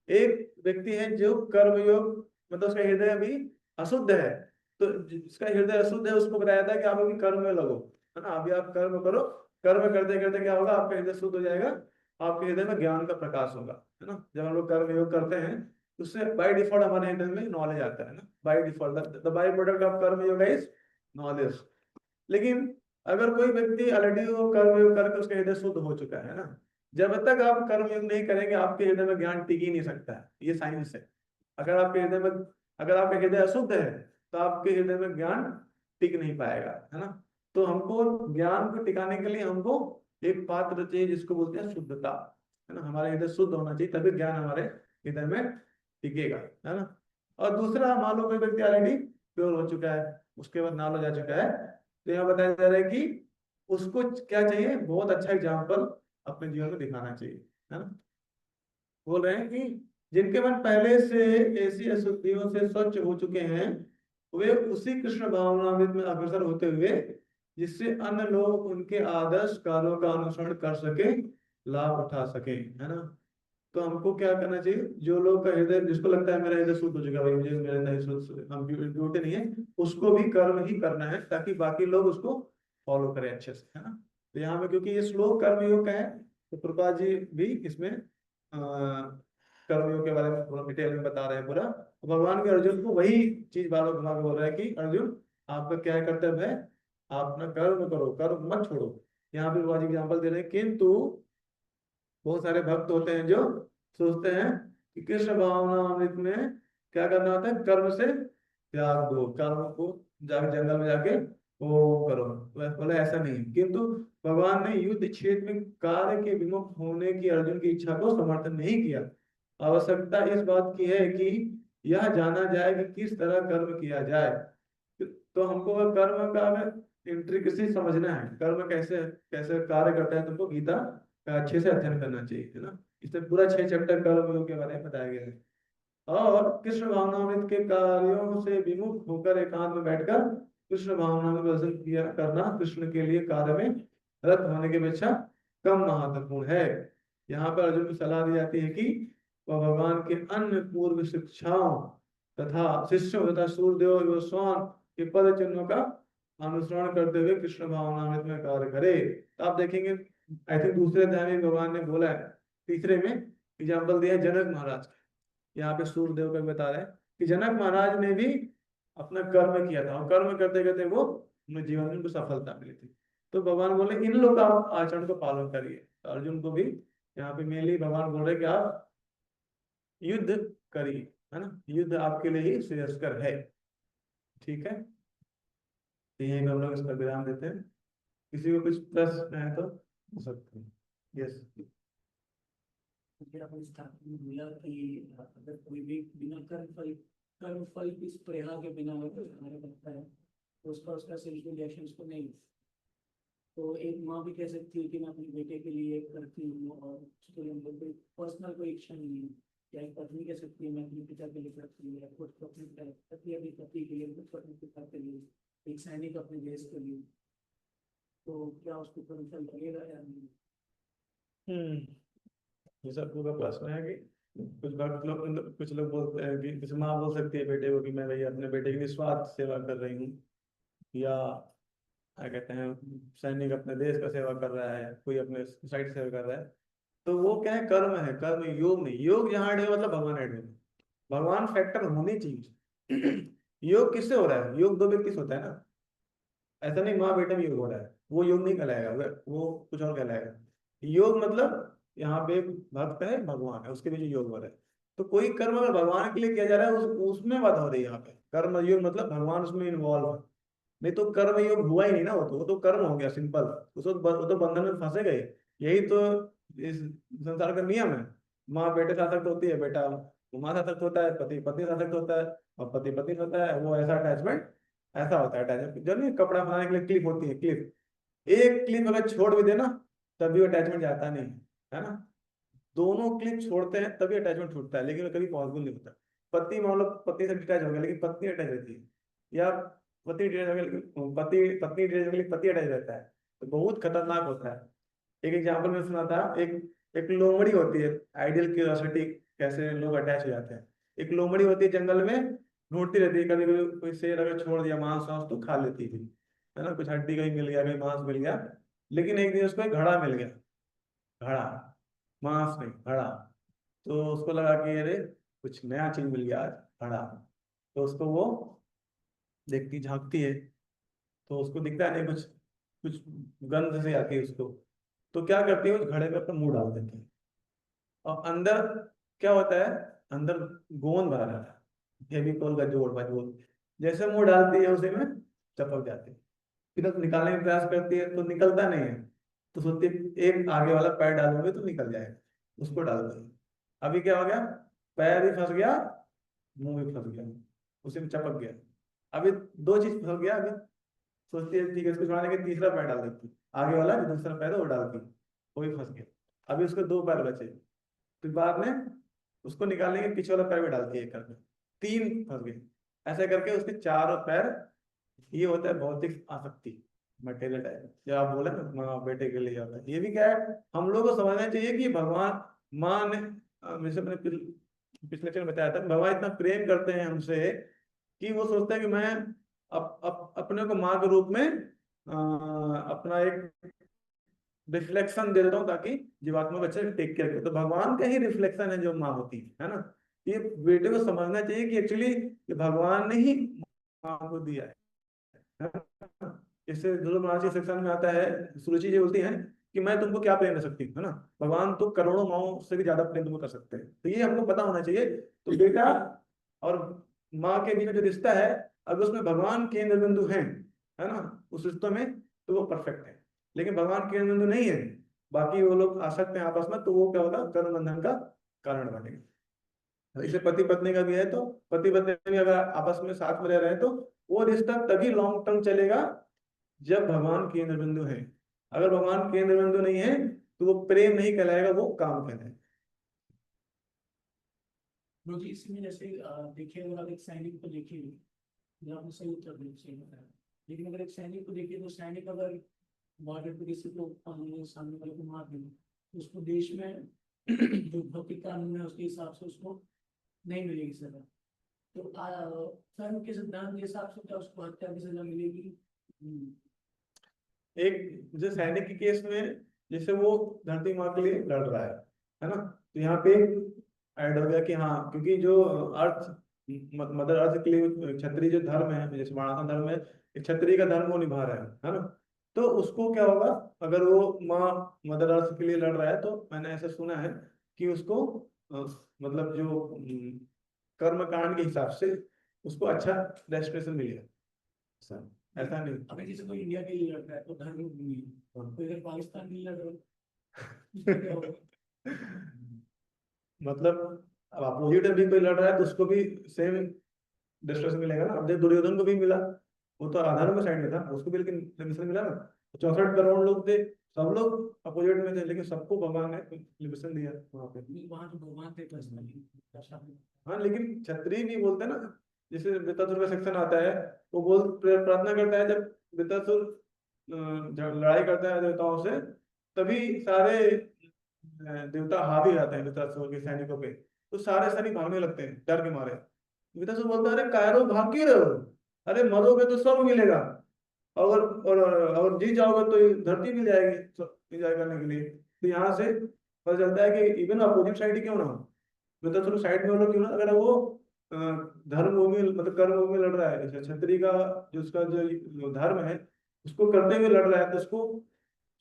एक व्यक्ति है जो कर्म योग, मतलब उसका हृदय अभी अशुद्ध है, तो जिसका हृदय अशुद्ध है उसको बताया था कि आप अभी कर्म में लगो, है ना। अभी आप कर्म करो, कर्म करते करते क्या होगा, आपका हृदय शुद्ध हो जाएगा, आपके हृदय में ज्ञान का प्रकाश होगा, है ना। जब हम लोग कर्म योग करते हैं उससे बाय डिफॉल्ट हमारे हृदय में नॉलेज आता है ना, by default the by product of कर्म योग इज नॉलेज। लेकिन अगर कोई व्यक्ति ऑलरेडी वो कर्म योग करके उसका हृदय शुद्ध हो चुका है ना, जब तक आप कर्म योग नहीं करेंगे आपके हृदय में ज्ञान टिक ही नहीं सकता है, ये साइंस है। अगर आपके हृदय में, अगर आपका हृदय अशुद्ध है तो आपके हृदय में ज्ञान टिक नहीं पाएगा, है ना। तो हमको ज्ञान को टिकाने के लिए हमको एक पात्र चाहिए जिसको बोलते हैं शुद्धता, है ना। हमारे हृदय शुद्ध होना चाहिए, तभी ज्ञान हमारे हृदय में टिकेगा, है ना। और दूसरा, मान लो कोई व्यक्ति ऑलरेडी प्योर हो चुका है, उसके बाद नॉलेज आ चुका है, तो यहाँ बताया जा रहा है कि उसको क्या चाहिए, बहुत अच्छा एग्जाम्पल अपने जीवन में दिखाना चाहिए, है ना। बोल रहे हैं कि जिनके मन पहले से ऐसी अशुद्धियों से स्वच्छ हो चुके हैं, वे उसी कृष्ण भावनामृत में अग्रसर होते हुए, जिससे अन्य लोग उनके आदर्श कार्यों का अनुसरण कर सके, लाभ उठा सके, है ना। तो हमको क्या करना चाहिए, जो लोग का हृदय, जिसको लगता है मेरा हृदय शुद्ध हो चुका है, भाई मुझे मेरा हृदय शुद्ध, हम ब्यूटी नहीं है, उसको भी कर्म ही करना है ताकि बाकी लोग उसको फॉलो करें अच्छे से, है ना। तो यहाँ पे क्योंकि ये श्लोक कर्मयोग का है, तो प्रभुपाद जी भी इसमें कर्मयोग के बारे में पूरा डिटेल में बता रहे हैं पूरा। भगवान भी अर्जुन को वही चीज बार बार घुमा के बोल रहा है कि अर्जुन आपका क्या कर्तव्य है, आप अपना कर्म करो, कर्म मत छोड़ो। यहाँ पे भगवान जी एग्जाम्पल दे रहे हैं, किंतु बहुत सारे भक्त होते हैं जो सोचते हैं कि कृष्ण भावनामृत में क्या करना होता है, कर्म से त्याग दो, कर्म को जाके जंगल में जाके वो करो। बोले ऐसा नहीं, किंतु भगवान ने युद्ध क्षेत्र में कार्य के विमुख होने की अर्जुन की इच्छा को समर्थन नहीं किया। आवश्यकता इस बात की है कि यह जाना जाए कि किस तरह कर्म किया जाए। तो हमको कर्म का इंट्रिकेसी समझना है, कर्म कैसे कैसे कार्य करता है, तुमको गीता का अच्छे से अध्ययन करना चाहिए, है ना। इसमें पूरा 6 चैप्टर कर्म योग के बारे में बताया गया है। और कृष्ण भावनामृत के कार्यों से विमुख होकर एकांत में बैठकर कृष्ण भावनामृत दर्शन किया करना कृष्ण के लिए कार्य में रत होने की अपेक्षा कम महत्वपूर्ण है। यहाँ पर अर्जुन को सलाह दी जाती है कि वह भगवान के अन्य पूर्व शिक्षाओं तथा शिष्यों तथा सूर्यदेव गोस्वान के पद चिन्हों का अनुसरण करते हुए कृष्ण भावनामृत में कार्य करे। तो आप देखेंगे आई थिंक दूसरे अध्याय में भगवान ने बोला है, तीसरे में एग्जाम्पल दिया है जनक महाराज का। यहाँ पे सूर्यदेव का बता रहे हैं कि जनक महाराज ने भी अपना कर्म किया था और कर्म करते करते वो अपने जीवन में उनको सफलता मिली थी। तो भगवान बोले इन लोग का आप आचरण को पालन करिए। तो अर्जुन को भी यहाँ पे मेनली भगवान बोल रहे कि आप युद्ध करिए, है ना, युद्ध आपके लिए ही श्रेयस्कर है। ठीक है, तो यही हम लोग इसका विराम देते हैं। किसी को कुछ प्रश्न है तो हो सकते हैं। यस, मुझे आपने स्टार्टिंग में बोला कि अगर कोई भी बिना कर्म फल की प्रेरणा के बिना हमारे बनता है तो उसका सेल्फ रिएक्शन उसको नहीं। तो एक माँ भी कह सकती है कि मैं अपने बेटे के लिए करती हूँ और उसके लिए मतलब कोई पर्सनल कोई इच्छा नहीं है। या एक पत्नी कह सकती है मैं अपने पिता के लिए करती हूँ, या खुद को अपने पति अपने पति के लिए, खुद को अपने पिता के लिए, एक सैनिक अपने देश के लिए। तो क्या उसको कर्म फल लगेगा या नहीं? ये सब का प्रश्न है कि कुछ भक्त लोग, मतलब कुछ लोग बोलते हैं कि जैसे माँ बोल सकती है बेटे को कि मैं भैया अपने बेटे की निस्वार्थ सेवा कर रही हूँ, या क्या कहते हैं सैनिक अपने देश का सेवा कर रहा है, कोई अपने सोसाइटी सेवा कर रहा है। तो वो क्या है, कर्म है, कर्म, योग नहीं। योग जहाँ ऐड है मतलब भगवान ऐड है, भगवान फैक्टर होनी चाहिए। योग किससे हो रहा है? योग दो व्यक्ति से होता है ना, ऐसा नहीं माँ बेटे में योग हो रहा है, वो योग नहीं कहलाएगा, वो कुछ और कहलाएगा। योग मतलब यहाँ पे एक भक्त है, भगवान है, उसके बीच योग हो रहा है। तो कोई कर्म अगर भगवान के लिए किया जा रहा है उसमें बात हो रही है यहाँ पे। कर्म योग मतलब भगवान उसमें इन्वॉल्व है। नहीं तो कर्म योग हुआ ही नहीं ना, वो तो कर्म हो गया सिंपल। वो तो बंधन में फंसे गए। यही तो इस संसार का नियम है। माँ बेटे से आसक्त होती है, बेटा माँ से आसक्त होता है, पति पत्नी से आसक्त होता है, और पति पत्नी से होता है। वो ऐसा अटैचमेंट ऐसा होता है अटैचमेंट, जो नहीं कपड़ा बनाने के लिए क्लिप होती है, क्लिप, एक क्लिप अगर छोड़ भी देना तभी वो अटैचमेंट जाता नहीं है ना। दोनों क्लिप छोड़ते हैं तभी अटैचमेंट छूटता है, लेकिन वो कभी पॉसिबल नहीं होता। पति मान लो पत्नी से डिटैच हो गया लेकिन पत्नी अटैच रहती है, या पति डिटैच हो गया लेकिन पत्नी डिटैच हो गई लेकिन पति अटैच रहता है, तो बहुत खतरनाक होता है। एक एग्जाम्पल में सुना था, एक लोमड़ी होती है, आइडियल क्यूरियोसिटी कैसे लोग अटैच हो जाते हैं। एक लोमड़ी होती है जंगल में, ढूंढती रहती है, कभी कभी कोई शेर अगर छोड़ दिया मांस वांस तो खा लेती थी, है ना, कुछ हड्डी कहीं मिल गया, कहीं मांस मिल गया। लेकिन एक दिन उसको एक घड़ा मिल गया, घड़ा, मांस नहीं घड़ा। तो उसको लगा कि अरे कुछ नया चीज मिल गया आज, घड़ा। तो उसको वो देखती झांकती है, तो उसको दिखता है नहीं कुछ, कुछ गंध से आती है उसको। तो क्या करती है, उस घड़े में अपना मुंह डाल देती है, और अंदर क्या होता है, अंदर गोंद भरा रहता है, फेविकोल का जोड़ मजबूत। जैसे मुंह डालती है उसी में चपक जाती है। फिर अब निकालने का प्रयास करती है तो निकलता नहीं है। तो सोचती है एक आगे वाला पैर डालूंगी तो निकल जाएगा, उसको डाल दो। अभी क्या हो गया, पैर भी फंस गया, मुंह भी फंस गया, उसी में चपक गया। अभी दो चीज फंस गया। अभी सोचती है ठीक है इसको छुड़ाने के तीसरा पैर डाल देती है, आगे वाला जो दूसरा पैर है वो डालती है, वो भी फंस गया। अभी उसको दो पैर बचे, फिर बाद में उसको निकालने के पीछे वाला पैर भी डालती है, एक करके तीन फंस गए। ऐसे करके उसके चारों पैर। ये होता है भौतिक आसक्ति, मटेरियल टाइप, जो आप बोले ना माँ बेटे के लिए होता है। ये भी क्या है, हम लोग को समझना चाहिए कि भगवान, माँ ने जैसे मैंने पिछले चरण बताया था, भगवान इतना प्रेम करते हैं हमसे कि वो सोचते हैं कि मैं अपने को माँ के रूप में अपना एक रिफ्लेक्शन दे देता हूँ, ताकि जीवात्मा को अच्छे से टेक केयर करे। तो भगवान का ही रिफ्लेक्शन है जो माँ होती है ना। ये बेटे को समझना चाहिए कि एक्चुअली ये भगवान ने ही माँ को दिया है ना? इससे ध्रुव महाराज सेक्शन में आता है, सुरुचि जी बोलती है कि मैं तुमको क्या प्रेम कर सकती हूँ, है ना, भगवान तो करोड़ों माओ से भी ज्यादा प्रेम तुमको कर सकते हैं। तो ये हमको पता होना चाहिए। तो बेटा और माँ के बीच में जो रिश्ता है, अगर उसमें भगवान केंद्र बिंदु है ना, उस रिश्तों में, तो वो परफेक्ट है। लेकिन भगवान केंद्र बिंदु नहीं है, बाकी वो लोग आ सकते हैं आपस में, तो वो क्या होगा, कर्म बंधन का कारण बनेगा। इसे पति पत्नी का भी है, तो पति पत्नी भी अगर आपस में साथ में रह रहे हैं तो वो रिश्ता तभी लॉन्ग टर्म चलेगा जब भगवान केंद्र बिंदु है। अगर भगवान केंद्र बिंदु नहीं है तो वो प्रेम नहीं कहलाएगा, वो काम कहलाएगा। जी इसमें जैसे देखिए अगर आप एक सैनिक को देखिए, जो आपने सही उत्तर दिया, सही बताया। लेकिन अगर एक सैनिक को देखिए तो सैनिक अगर बॉर्डर पे किसी को सामने वाले को मार दें तो उसको देश में जो भौतिक कानून है उसके हिसाब से उसको नहीं मिलेगी सजा। तो धर्म के सिद्धांत के हिसाब से क्या उसको हत्या की सजा मिलेगी? एक जो सैनिक के केस में जैसे वो धरती माँ के लिए लड़ रहा है ना, तो यहाँ पे ऐड हो गया कि हाँ, क्योंकि जो अर्थ मदर अर्थ के लिए क्षत्रिय जो धर्म है, जैसे सनातन धर्म है, एक क्षत्रिय का धर्म वो निभा रहा है ना, तो उसको क्या होगा अगर वो माँ मदर अर्थ के लिए लड़ रहा है, तो मैंने ऐसा सुना है कि उसको मतलब जो कर्म कांड के हिसाब से उसको अच्छा डेस्टिनेशन मिलेगा। ऐसा नहीं। अगर जैसे कोई इंडिया के लिए लड़ रहा है तो धर्म भूमि, तो इधर पाकिस्तान के लिए लड़ रहा है उसका क्या होगा? मतलब अब अपोजिट भी कोई लड़ रहा है तो उसको भी सेम डिस्ट्रेस मिलेगा ना। अब जब दुर्योधन को भी मिला, वो तो अधर्म साइड में था, उसको भी लेकिन लिबरेशन मिला ना। 64 करोड़ लोग थे, सब लोग अपोजिट में थे, लेकिन सबको भगवान ने लिबरेशन दिया वहां पे। वहां तो भगवान थे पर्सनली। हाँ, लेकिन क्षत्रिय भी बोलते हैं ना, जैसे वृत्तासुर का सेक्शन आता है, वो प्रार्थना करता है जब वृत्तासुर जब लड़ाई करता है देवताओं से, तभी सारे देवता हावी आते हैं वृत्तासुर के सैनिकों पे, तो सारे सैनिक भागने लगते हैं डर के मारे। वृत्तासुर बोलता है, अरे कायरो भाग क्यों रहे हो, अरे मरोगे तो सब मिलेगा, और जीत जाओगे तो ये धरती मिल जाएगी एंजॉय करने के लिए। तो यहाँ से पता चलता है कि इवन अपोजिट साइड क्यों ना हो, वृत्तासुर साइड में वो लोग क्यों ना, अगर वो धर्म भूमि मतलब कर्म भूमि में लड़ रहा है, जैसे क्षत्रिय का जो उसका जो धर्म है उसको करते हुए लड़ रहा है, तो उसको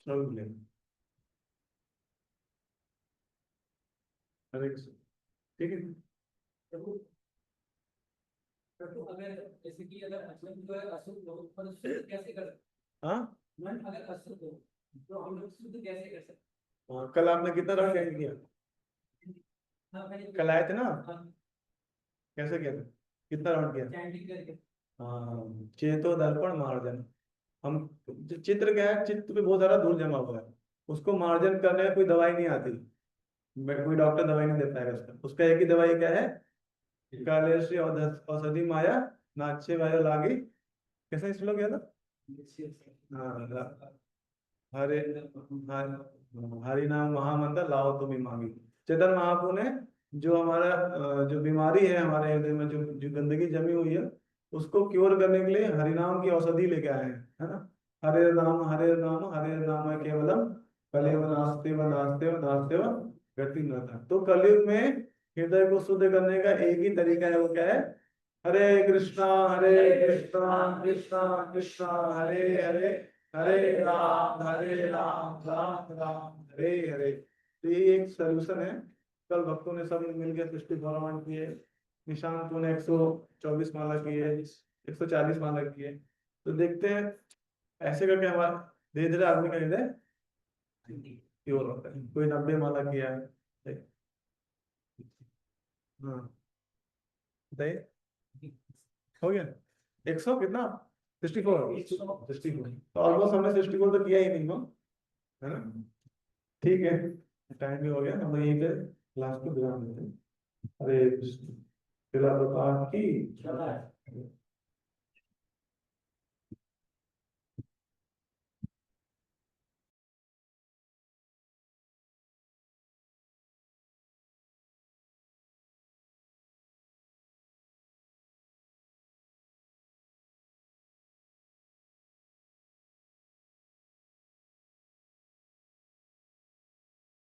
श्रम मिलेगा। हरे कृष्ण। ठीक है। प्रभु, प्रभु अगर जैसे कि अगर मन जो है अशुद्ध हो पर शुद्ध कैसे कर सकते? हाँ मन अगर अशुद्ध हो तो हम लोग शुद्ध कैसे कर सकते? हाँ, कल आपने कितना राउंड कैसे किया? हाँ मैंने कल आए थे ना, हाँ, कैसे किया था, कितना राउंड किया? चैंटिंग करके। हाँ, चेतो दर्पण मार्जन। हम चित्र क्या है, चित्र पे बहुत सारा धूल जमा हुआ है, उसको मार्जन करने में कोई दवाई नहीं आती, कोई डॉक्टर दवाई नहीं दे पाएगा उसका। उसका एक ही दवाई क्या है, काले से औषधि माया नाचे वाया लागी, कैसा श्लोक गया था? हाँ, हरे हरि नाम महामंत्र लाओ तुम मांगी। चेतन महाप्रभु ने जो हमारा जो बीमारी है हमारे हृदय में, जो गंदगी जमी हुई है, उसको क्योर करने के लिए हरि नाम की औषधि लेके आए हैं, है ना। हरे नाम हरे नाम हरे नाम है केवलम, कलियुग नास्ते व नास्ते व नास्ते व गति नता। तो कलयुग में हृदय को शुद्ध करने का एक ही तरीका है, वो क्या है, हरे कृष्णा कृष्णा कृष्णा हरे हरे, हरे राम राम राम हरे हरे। तो ये एक सोल्यूशन है। कल भक्तों ने सब मिलकर सृष्टि भ्रमण किए, निशांत ने 124 माला की है, 140 माला की है। तो देखते हैं ऐसे करके हमारा धीरे धीरे आदमी का हृदय प्योर होता है। कोई 90 माला किया है। हाँ बताइए, हो गया 100 कितना, 64 64, तो ऑलमोस्ट हमने 64 तो किया ही नहीं हो, है ना। ठीक है, टाइम भी हो गया, हम यहीं पे क्लास को विराम देते हैं। हरे कृष्ण। की